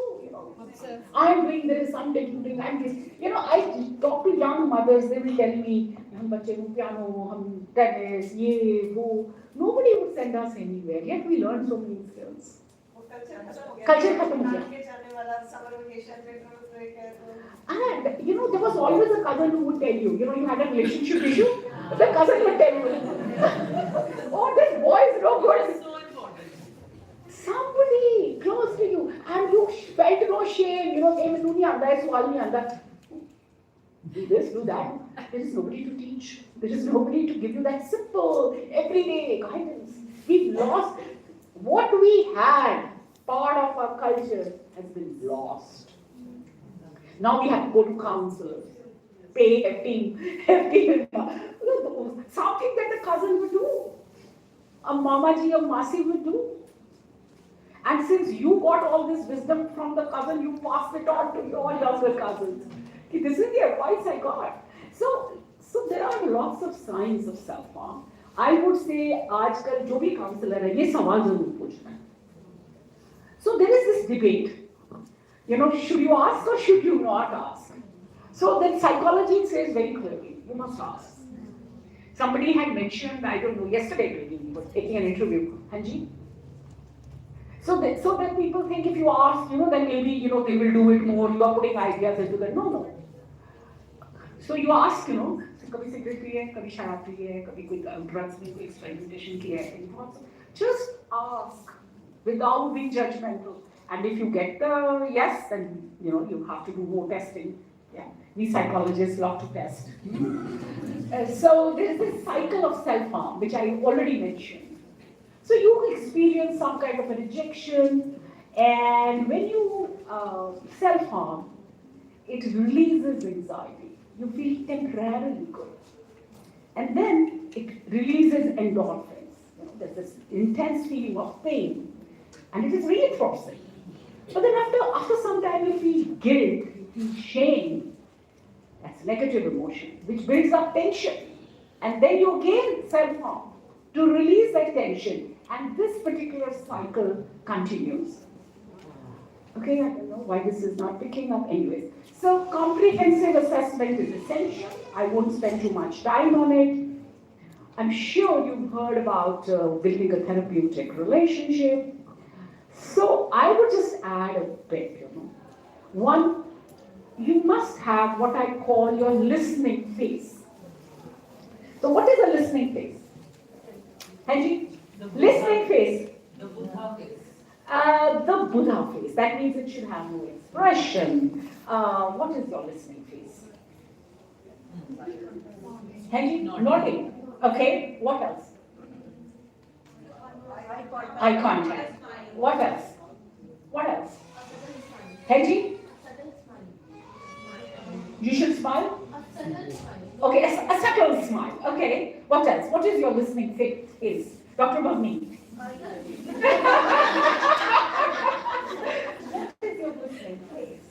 I'm doing this, I'm taking this, I'm this. I talk to young mothers, they will tell me, हम बच्चे को piano, हम tennis, ये वो. Nobody would send us anywhere. Yet we learn so many skills. Culture खत्म हो गया. And there was always a cousin who would tell you, you had a relationship issue. The cousin would tell you, oh, this boy is no good. Somebody close to you, and you felt no shame. Do this, do that. There is nobody to teach. There is nobody to give you that simple, everyday guidance. We've lost what we had. Part of our culture has been lost. Now we have to go to counselors, pay FT, something that the cousin would do, a mamaji, a masi would do. And since you got all this wisdom from the cousin, you passed it on to your younger cousins. This is the advice I got. So there are lots of signs of self-harm. I would say, आजकल जो भी counselor है, ये सवाल जरूर पूछना है. So there is this debate. Should you ask or should you not ask? So then psychology says very clearly, you must ask. Somebody had mentioned, I don't know, yesterday maybe, he was taking an interview. Hanji? So that people think if you ask, then maybe, they will do it more, you are putting ideas into that. No. So you ask, कभी cigarette P है, कभी शराब P है, कभी कोई drugs में कोई experimentation किया है. Just ask without being judgmental. And if you get the yes, then you have to do more testing. Yeah, we psychologists love to test. So there is this cycle of self-harm, which I already mentioned. So you experience some kind of a rejection, and when you self-harm, it releases anxiety. You feel temporarily good. And then it releases endorphins. There's this intense feeling of pain, and it is reinforcing. But then after some time you feel guilt, you feel shame. That's negative emotion, which builds up tension. And then you again self-harm to release that tension. And this particular cycle continues. Okay, I don't know why this is not picking up anyways. So comprehensive assessment is essential. I won't spend too much time on it. I'm sure you've heard about building a therapeutic relationship. So I would just add a bit, One, you must have what I call your listening phase. So what is a listening phase? Hanji? Listening phase. The Buddha phase. The Buddha phase. That means it should have no expression. What is your listening phase? Hanji? Nodding. Okay. What else? Eye contact. What else? What else? Hanji? You should smile? Okay, a subtle smile. Okay. What else? What is your listening phase? Dr. Bhavni? What is your listening phase?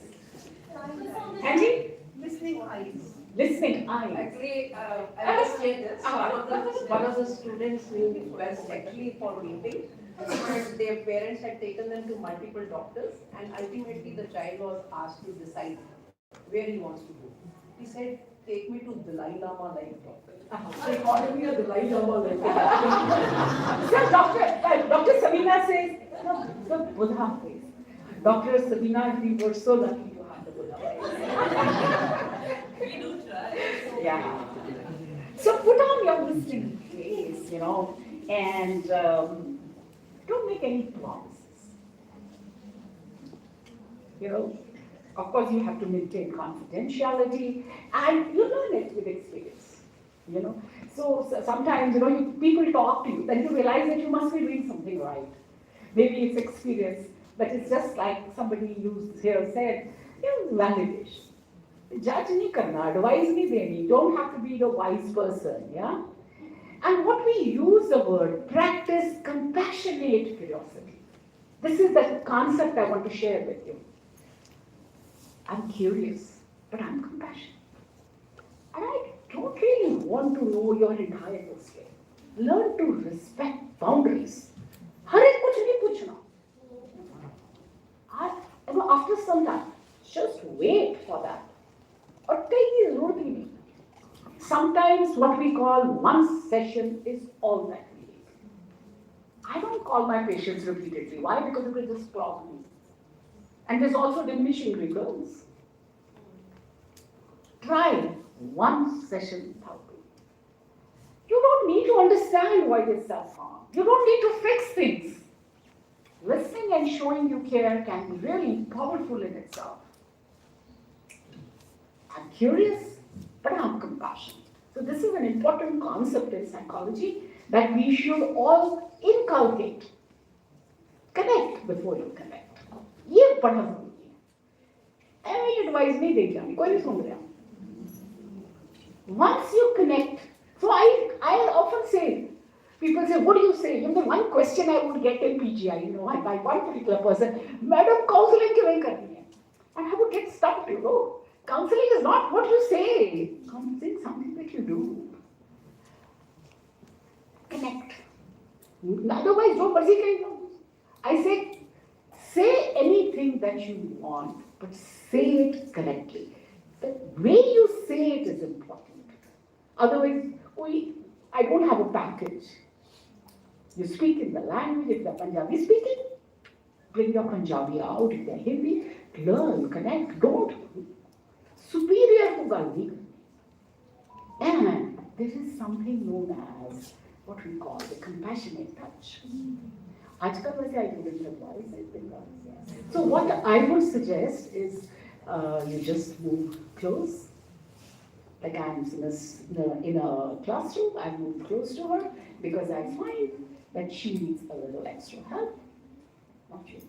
Angie? Listening eyes. Listening eyes. Actually, I'll just say this. One of the students who was actually for meeting, and their parents had taken them to multiple doctors, and ultimately the child was asked to decide where he wants to go. He said, take me to Dalai Lama like doctor. So he called me a Dalai Lama like doctor. So Dr. Sabina says, no, the Buddha phase. Dr. Sabina, we were so lucky to have the Buddha phase. We do try. Yeah. So put on your listening face, and don't make any promises. Of course, you have to maintain confidentiality, and you learn it with experience. So sometimes people talk to you, then you realize that you must be doing something right. Maybe it's experience, but it's just like somebody used here said, validation. Judge nahi karna, advice nahi deni. Don't have to be the wise person, yeah. And what we use the word, practice compassionate curiosity. This is the concept I want to share with you. I'm curious, but I'm compassionate. And I don't really want to know your entire history. Learn to respect boundaries. हर एक कुछ नहीं पूछना. After some time, just wait for that. और कहीं जरूरत ही नहीं. Sometimes what we call one session is all that we need. I don't call my patients repeatedly. Why? Because it will just clog me. And there's also diminishing returns. Try one session without doing. You don't need to understand why there's self-harm. You don't need to fix things. Listening and showing you care can be really powerful in itself. I'm curious, but I'm compassionate. So this is an important concept in psychology that we should all inculcate. Connect before you connect. ये बड़ा जरूरी है. Any advice नहीं देगी हमें, कोई नहीं सुन रहा. Once you connect, so I often say, people say, what do you say? The one question I would get in PGI, by one particular person, Madam, counseling क्यों करनी है? And I would get stuck, Counseling is not what you say. Counseling is something that you do. Connect. Otherwise, don't mercy कहीं. I say anything that you want, but say it correctly. The way you say it is important. Otherwise, I don't have a package. You speak in the language, if they're Punjabi speaking, bring your Punjabi out. If they're Hindi, learn, connect, don't. Superior to Gandhi. And there is something known as what we call the compassionate touch. आजकल वैसे I wouldn't advise it because so what I would suggest is you just move close. Like I'm in a classroom, I move close to her because I find that she needs a little extra help. Not you.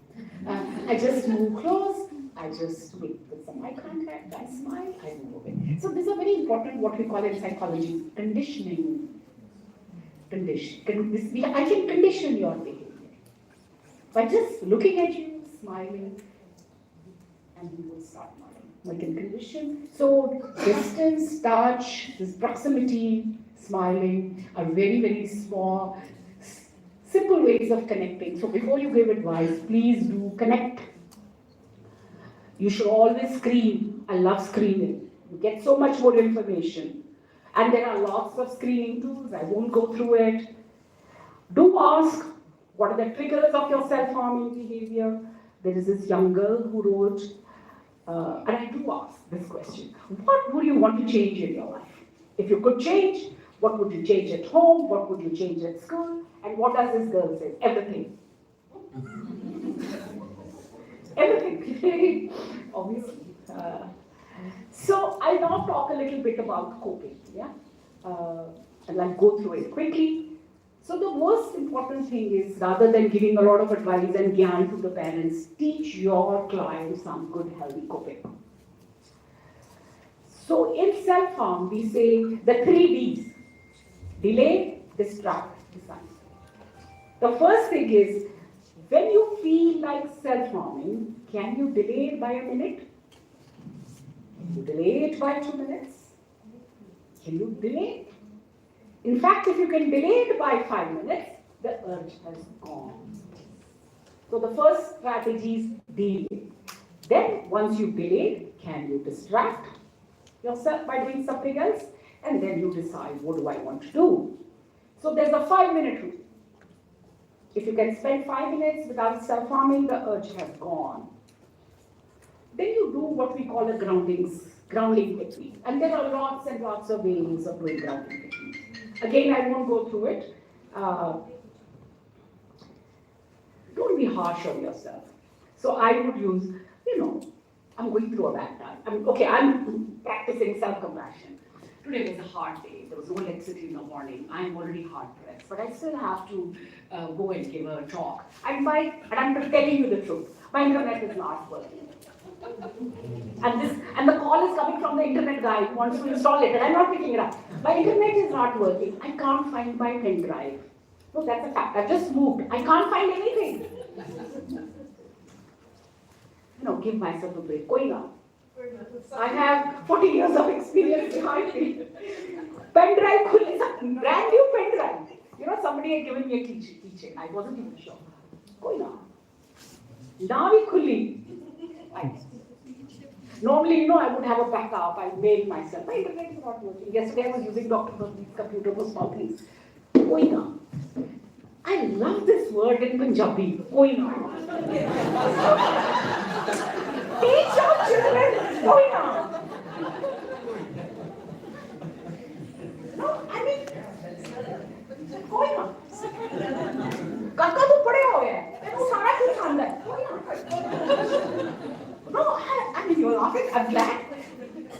I just move close. I just make some eye contact. I smile. I move away. So these are very important. What we call in psychology conditioning. I can condition your behavior by just looking at you, smiling, and you will start smiling. We can condition. So distance, touch, this proximity, smiling, are very, very small, simple ways of connecting. So before you give advice, please do connect. You should always screen. I love screening. You get so much more information. And there are lots of screening tools. I won't go through it. Do ask, what are the triggers of your self-harming behavior? There is this young girl who wrote, and I do ask this question, what would you want to change in your life? If you could change, what would you change at home? What would you change at school? And what does this girl say? Everything. Everything, obviously. So I'll now talk a little bit about coping, yeah? And I'll go through it quickly. So the most important thing is, rather than giving a lot of advice and gyan to the parents, teach your clients some good, healthy coping. So in self-harm, we say the 3 Ds: delay, distract, decide. The first thing is, when you feel like self-harming, can you delay it by a minute? Can you delay it by 2 minutes? Can you delay it? In fact, if you can delay it by 5 minutes, the urge has gone. So the first strategy is delay. Then, once you've delayed, can you distract yourself by doing something else? And then you decide, what do I want to do? So there's a 5-minute rule. If you can spend 5 minutes without self-harming, the urge has gone. Then you do what we call a grounding technique. And there are lots and lots of ways of doing grounding techniques. Again, I won't go through it. Don't be harsh on yourself. So I would use, I'm going through a bad time. I'm practicing self-compassion. Today was a hard day. There was no electricity in the morning. I'm already hard-pressed, but I still have to go and give a talk. And I'm telling you the truth. My internet is not working. And the call is coming from the internet guy who wants to install it, and I'm not picking it up. My internet is not working. I can't find my pen drive. No, that's a fact. I've just moved. I can't find anything. Give myself a break. Koi na. I have 40 years of experience behind me. Pen drive, brand new pen drive. Somebody had given me a keychain. I wasn't even sure. Koi na. Navi khuli. Normally, I would have a backup. I mail myself. My internet is not working. Yesterday, I was using Dr. Bhavneet's computer for small things. Koi na. I love this word in Punjabi. Koi na. Teach your children. Koi na. No, I mean, koi na. Kaka tu pade ho gaya. Tenu sara kuch aanda hai. Koi na. No, I mean, you're laughing. I'm glad.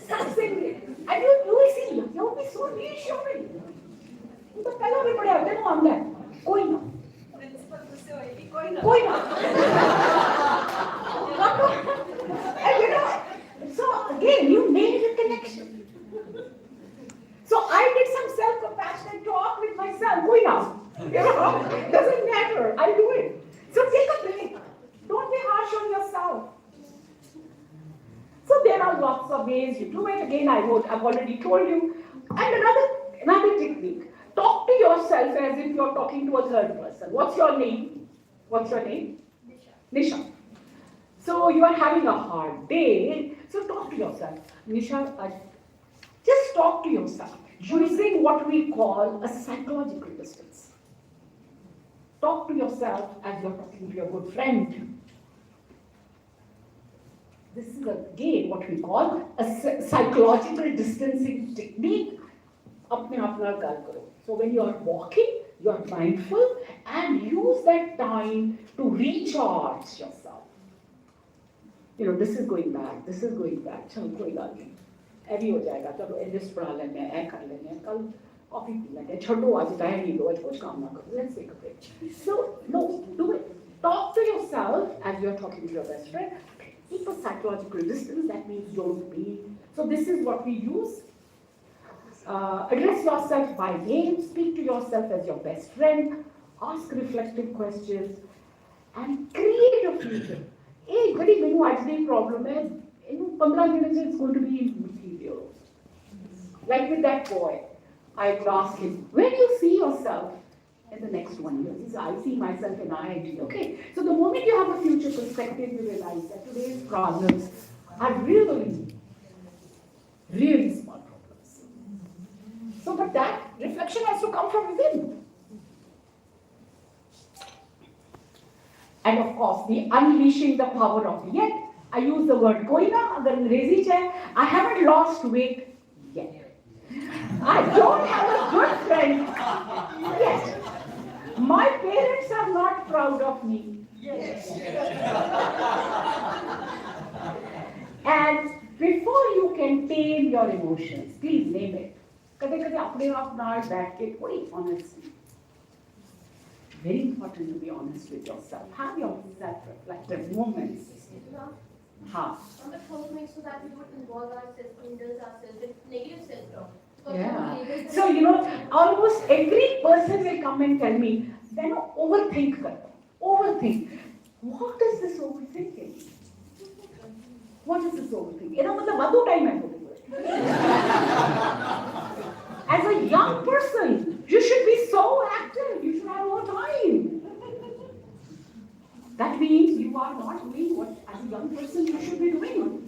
Start saying it. And you will see, you'll be so reassuring. You तो पहला भी पढ़े होते ना हमने कोई ना कोई ना so again you made a connection. So I did some self-compassionate talk with myself. कोई ना doesn't matter. I'll do it. So take a break. Don't be harsh on yourself. So there are lots of ways you do it. Again, I've already told you. And another technique. Talk to yourself as if you're talking to a third person. What's your name? Nisha. So you are having a hard day. So talk to yourself. Nisha, just talk to yourself using what we call a psychological distance. Talk to yourself as you're talking to your good friend. This is again what we call a psychological distancing technique. So when you are walking, you are mindful and use that time to recharge yourself. This is going back, chalo koi baat nahi. Heavy ho jayega, chalo list padha lenge hain, kar lenge hain, kal coffee pee lenge, chhado aaj time nahi lo, aaj kuch kaam na karo, let's take a break. So no, do it. Talk to yourself as you're talking to your best friend. Keep a psychological distance, that means don't be. So this is what we use. Address yourself by name, speak to yourself as your best friend, ask reflective questions, and create a future. Hey, very big problem hai. In 15 minutes it's going to be material. Like with that boy. I would ask him, where do you see yourself in the next 1 year? He said, I see myself in IIT. Okay, so the moment you have a future perspective, you realize that today's problems are really, really small problems. So, but that reflection has to come from within. And of course, the unleashing the power of yet. I use the word koina, agar अंग्रेजी है, I haven't lost weight yet. I don't have a good friend yet. My parents are not proud of me yet. And before you can tame your emotions, please name it. कदे-कदे अपने आप नाल बैठ के थोड़ी honesty. Very important to be honest with yourself. Have your self-reflective moments. On the first make so that we would involve ourselves, indulge ourselves in negative self-talk. Yeah. So, you know, almost every person will come and tell me, then overthink karta. Overthink. What is this overthinking? What is this overthinking? You know, मतलब time As a young person, you should be so active. You should have more time. That means you are not doing what, as a young person, you should be doing.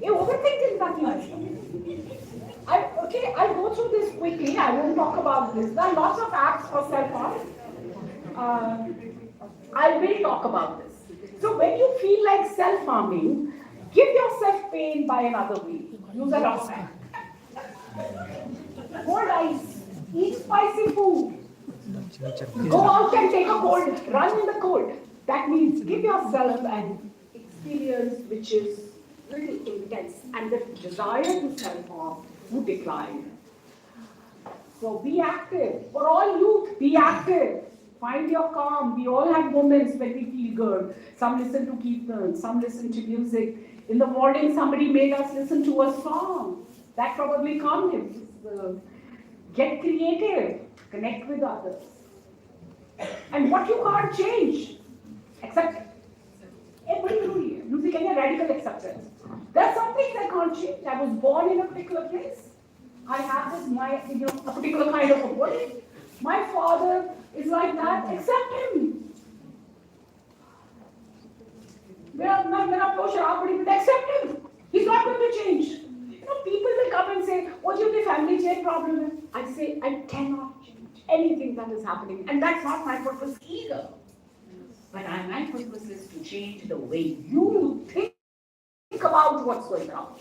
You overthinking that. I'll go through this quickly. I won't talk about this. There are lots of apps for self-harm. I will talk about this. So when you feel like self-harming, give yourself pain by another way. Use a rough pack. Cold ice. Eat spicy food. Go out and take a cold. Run in the cold. That means give yourself an experience which is really intense, and the desire to self-harm would decline. So be active. For all youth, be active. Find your calm. We all have moments when we feel good. Some listen to Kirtan, some listen to music. In the morning, somebody made us listen to a song. That probably calmed him. Get creative. Connect with others. And what you can't change, accept it. Music and radical acceptance. There are some things I can't change. I was born in a particular place. I have this, a particular kind of a body. My father is like that. Accept him. Accept him. He's not going to change. You know, people will come and say, "What do your family change problem?" I say, I cannot change anything that is happening, and that's not my purpose either. But my purpose is to change the way you think about what's going on.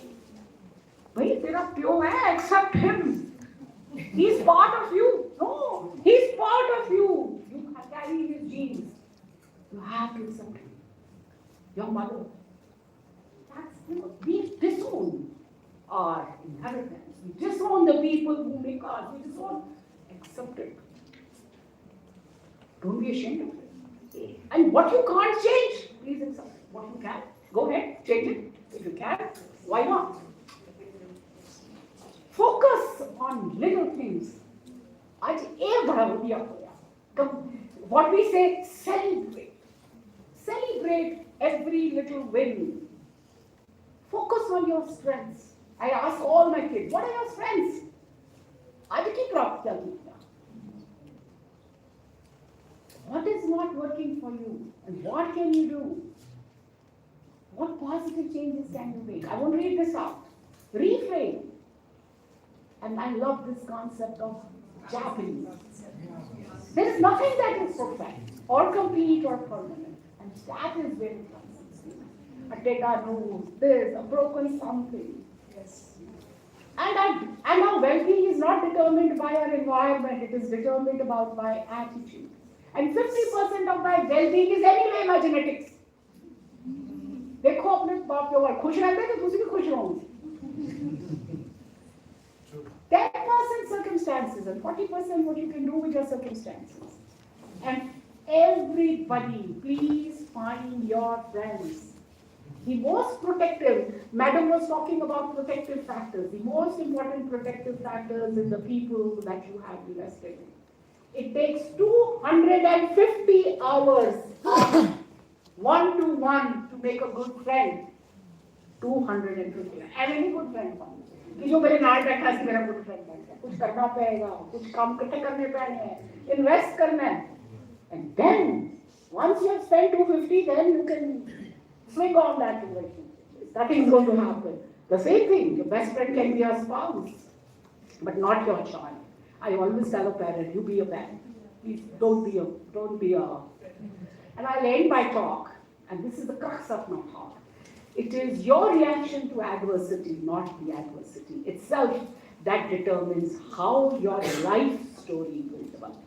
Wait, accept him. He's part of you. No, he's part of you. You carry his genes. You have to accept him. Your mother. We disown our inheritance. We disown the people who make us. We disown. Accept it. Don't be ashamed of it. And what you can't change, please accept it. What you can, go ahead, change it. If you can, why not? Focus on little things. What we say, celebrate. Celebrate every little win. Focus on your strengths. I ask all my kids, what are your strengths? What is not working for you? And what can you do? What positive changes can you make? I won't read this out. Reframe. And I love this concept of Japanese. There is nothing that is perfect, or complete, or permanent. And that is where it comes in. A dead nose, this, a broken something. Yes. And our well-being is not determined by our environment, it is determined about by attitude. And 50% of my well-being is anyway my genetics. देखो अपने बाप के ऊपर खुश रहते हैं तो दूसरी भी खुश होंगे. 10% circumstances and 40% what you can do with your circumstances. And everybody, please find your friends. The most protective, Madam was talking about protective factors. The most important protective factors is the people that you have invested in. It takes 250 hours, one-to-one, to make a good friend. 250 have any good friend कि जो मेरे नाल बैठा सी मेरा good friend बन गया कुछ करना पड़ेगा कुछ काम इकट्ठे करने पैने हैं इन्वेस्ट करना है and then once you have spent 250 then you can swing on that relationship nothing is going to happen the same thing your best friend can be your spouse but not your child I always tell a parent you be a parent please don't be a and I'll end my talk and this is the crux of my talk. It is your reaction to adversity, not the adversity itself, that determines how your life story will develop.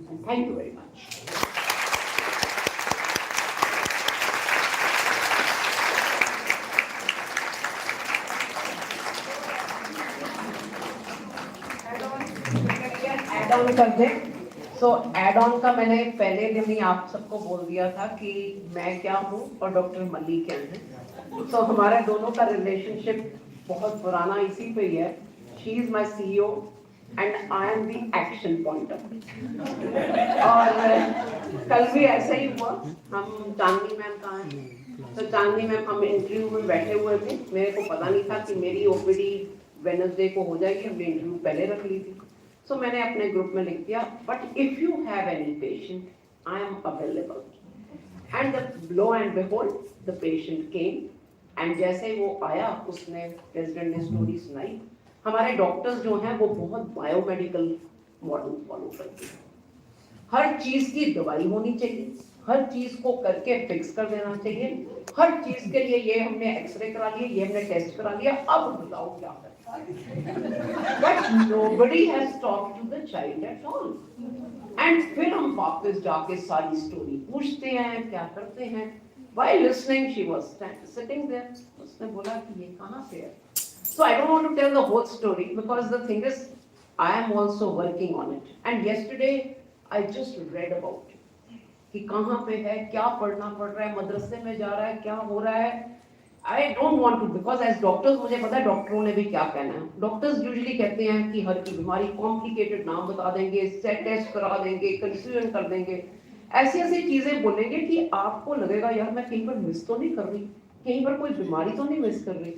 And thank you very much. Add on कर दें सो add on का मैंने पहले दिन ही आप सबको बोल दिया था कि मैं क्या हूँ और डॉक्टर मल्ली क्या हैं सो हमारे दोनों का रिलेशनशिप बहुत पुराना इसी पे ही है she is my CEO and I am the action pointer और कल भी ऐसा ही हुआ हम चांदनी मैम कहाँ हैं तो चांदनी मैम हम इंटरव्यू में बैठे हुए थे मेरे को पता नहीं था कि मेरी OPD वेडनेसडे को हो जाएगी हमने इंटरव्यू पहले रख ली थी सो मैंने अपने ग्रुप में लिख दिया but if you have any patient I am available and low and behold the patient came and जैसे वो आया उसने प्रेसिडेंट ने स्टोरी सुनाई हमारे डॉक्टर्स जो हैं वो बहुत बायोमेडिकल मॉडल फॉलो करते हैं हर चीज की दवाई होनी चाहिए हर चीज को करके फिक्स कर देना चाहिए हर चीज के लिए ये हमने एक्सरे करा लिया ये हमने टेस्ट करा लिया अब बताओ क्या करना But nobody has talked to the child at all. And फिर हम वापस जाके सारी स्टोरी पूछते हैं क्या करते हैं While listening she was sitting there उसने बोला कि ये कहाँ पे है So I don't want to tell the whole story because the thing is I am also working on it and yesterday I just read about it कि कहाँ पे है क्या पढ़ना पड़ रहा है मदरसे में जा रहा है क्या हो रहा है I don't want to because as doctors मुझे पता है डॉक्टरों ने भी क्या कहना है डॉक्टर्स यूजुअली कहते हैं कि हर की बीमारी कॉम्प्लिकेटेड नाम बता देंगे सेट टेस्ट करा देंगे कंफ्यूजन कर देंगे ऐसी ऐसी चीजें बोलेंगे कि आपको लगेगा यार मैं कहीं पर मिस तो नहीं कर रही कहीं पर कोई बीमारी तो नहीं मिस कर रही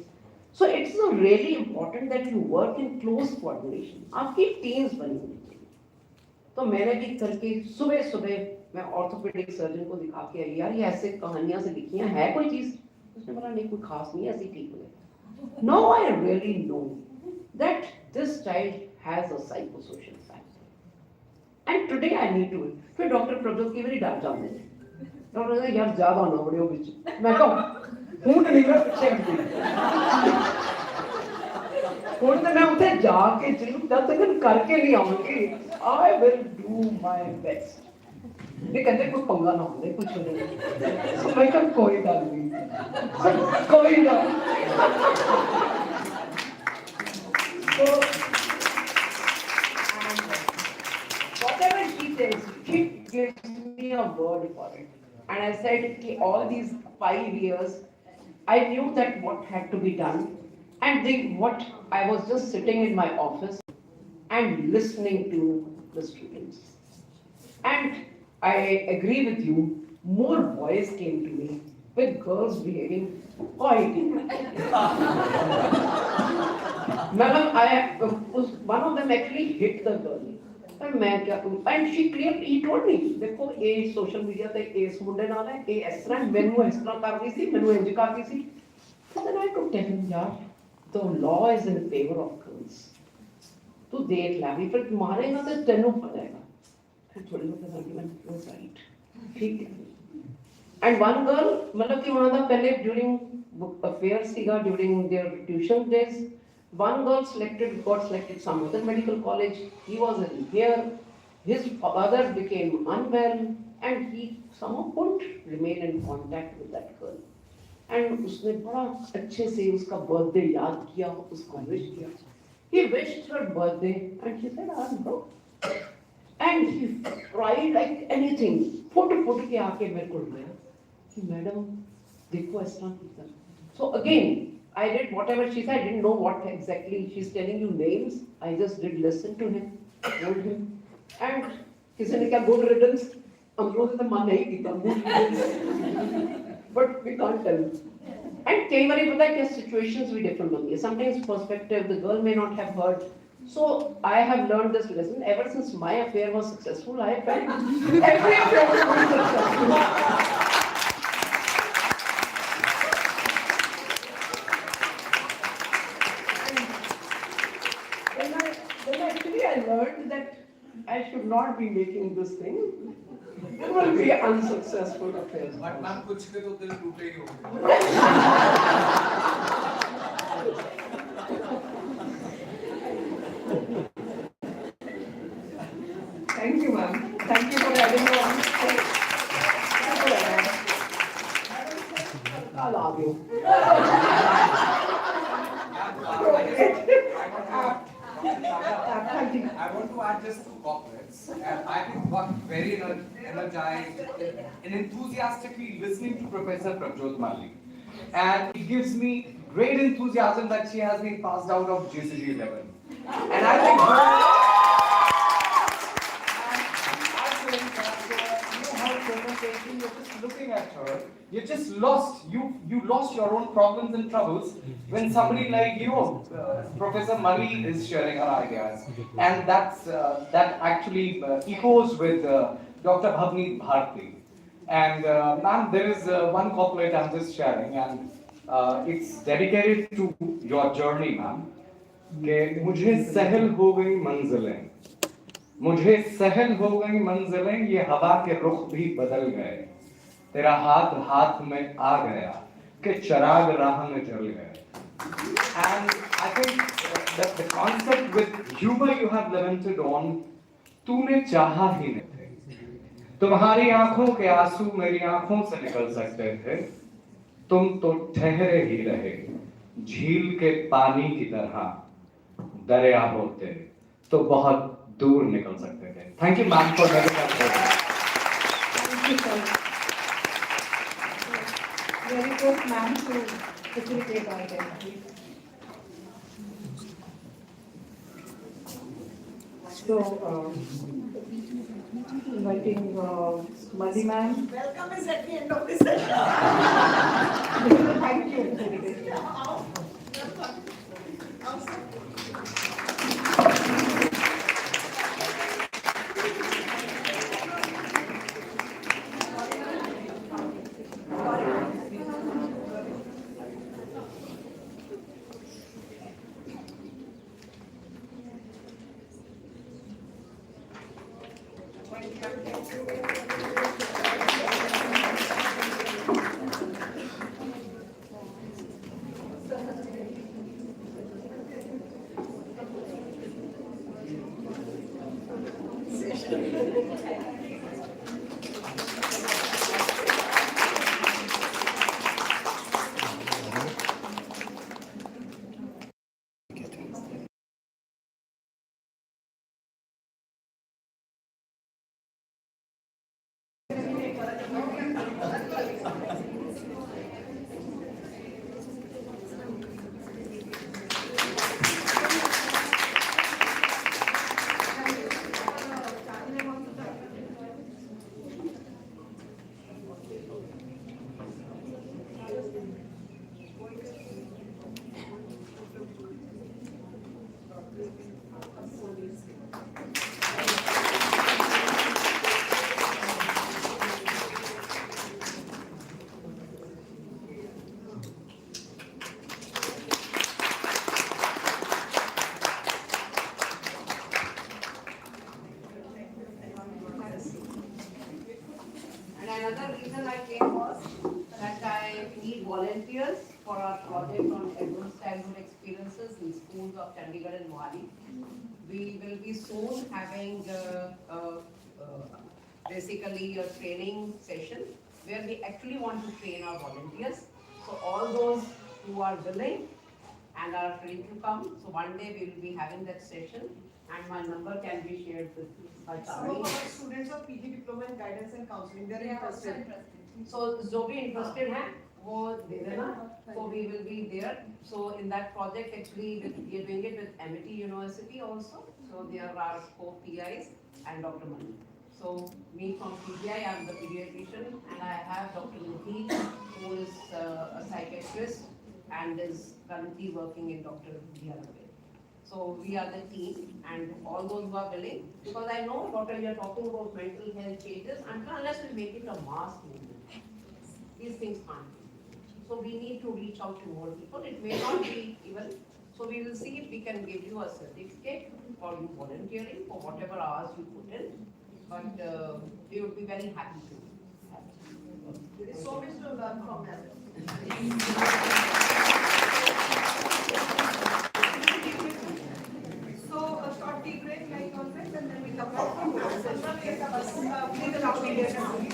so it's really important that you work in close coordination आपकी टीम्स बनी होनी चाहिए तो मैंने भी करके सुबह सुबह मैं ऑर्थोपेडिक सर्जन को दिखा के आई यार ये ऐसे कहानियां से लिखी है कोई चीज उसने बोला नहीं कोई खास नहीं ऐसी ठीक है no I really know that this child has a psychosocial factor and today I need to फिर डॉक्टर प्रभु की मेरी डांट जाने डॉक्टर ने यार ज्यादा ना बड़े हो बीच मैं कहूं हूं नहीं मैं पीछे हूं तो मैं उसे जाके जरूर जब तक करके नहीं आऊंगी I will do my best ये कहते कोई पंगा ना होने कुछ नहीं तो मैं कब कोई गल नहीं कोई ना so whatever she says she gives me a word for it and I said कि all these 5 years I knew that what had to be done and what I was just sitting in my office and listening to the students and I agree with you. More boys came to me with girls behaving quite. Madam, one of them actually hit the girl. And she clearly he told me, देखो ये social media पे इस मुंडे नाल है, ये इस तरह मैनू इस तरह कर रही सी, मैनू इंज कर रही सी. So then I could tell him, यार, the law is in favor of girls. तू देख ले, फिर मारेगा तो तेनू पड़ेगा. थोड़ी बहुत आर्गुमेंट वाज राइट ठीक है एंड वन गर्ल मतलब कि वहां था पहले ड्यूरिंग अफेयर सीगा during their tuition days one girl got selected some other medical college he was in here his father became unwell and he somehow couldn't remain in contact with that girl and उसने बड़ा अच्छे से उसका birthday याद किया उसको wish किया he wished her birthday and she said I'm broke and he cried like anything foot के आके मेरे को गया कि मैडम देखो इस तरह की so again I did whatever she said I didn't know what exactly she's telling you names I just did listen to him told him and किसी ने क्या good riddance हम लोगों ने तो मन नहीं किया good riddance but we can't tell And कई बार पता है क्या situations भी different होती है. Sometimes perspective the girl may not have heard. So I have learned this lesson ever since my affair was successful. I felt every affair was successful. Then actually I learned that I should not be making this thing. It will be unsuccessful affairs. But ma'am कुछ के तो दिल टूटे ही होंगे. Thank you, ma'am. Thank you for having me on stage. I love you. I want to add just two corporates, and I think got very energized and enthusiastically listening to Professor Prabjot Mali. And it gives me great enthusiasm that she has been passed out of GCG 11. And I think you're just looking at her, you just lost, you lost your own problems and troubles when somebody like you, Professor Mali, is sharing her ideas. And that actually echoes with Dr. Bhavni Bharti. And ma'am, there is one couplet I'm just sharing, and it's dedicated to your journey, ma'am. कि मुझे सहल हो गई मंजिलें, मुझे सहल हो गई मंजिलें, ये हवा के रुख भी बदल गए, तेरा हाथ हाथ में आ गया कि चराग राह में जल गए. And I think that the concept with humor you have lamented on, तूने चाहा ही नहीं थे, तुम्हारी आंखों के आंसू मेरी आंखों से निकल सकते थे, तुम तो ठहरे ही रहे, झील के पानी की तरह, दरिया होते तो बहुत दूर निकल सकते थे. Thank you, ma'am, for making that point. Thank you, sir. Very good, ma'am, to facilitate our guest. So, inviting Mali ma'am. Welcome is at the end of this session. Thank you. Another reason I came was that I need volunteers for our project on advanced childhood experiences in schools of Chandigarh and Mohali. We will be soon having basically a training session where we actually want to train our volunteers. So all those who are willing and are ready to come, so one day we will be having that session and my number can be shared with you. Some of our students of PG diploma in guidance and counseling, they are interested. So जो भी interested हैं वो दे देना. So we will be there. So in that project actually we are doing it with Amity University also. So there are co-PIs and Dr. Mani. So me from PGI, I'm the pediatrician, and I have Dr. Luthi, who is a psychiatrist and is currently working in Dr. Dialogay. So we are the team, and all those who are willing, because I know, Doctor, you are talking about mental health changes, unless we make it a mass movement, these things can't be. So we need to reach out to more people. It may not be even, so we will see if we can give you a certificate for you volunteering for whatever hours you put in. But we would be very happy to. There is so much to learn from them. So a short tea break like always, and then we come back. Please allow me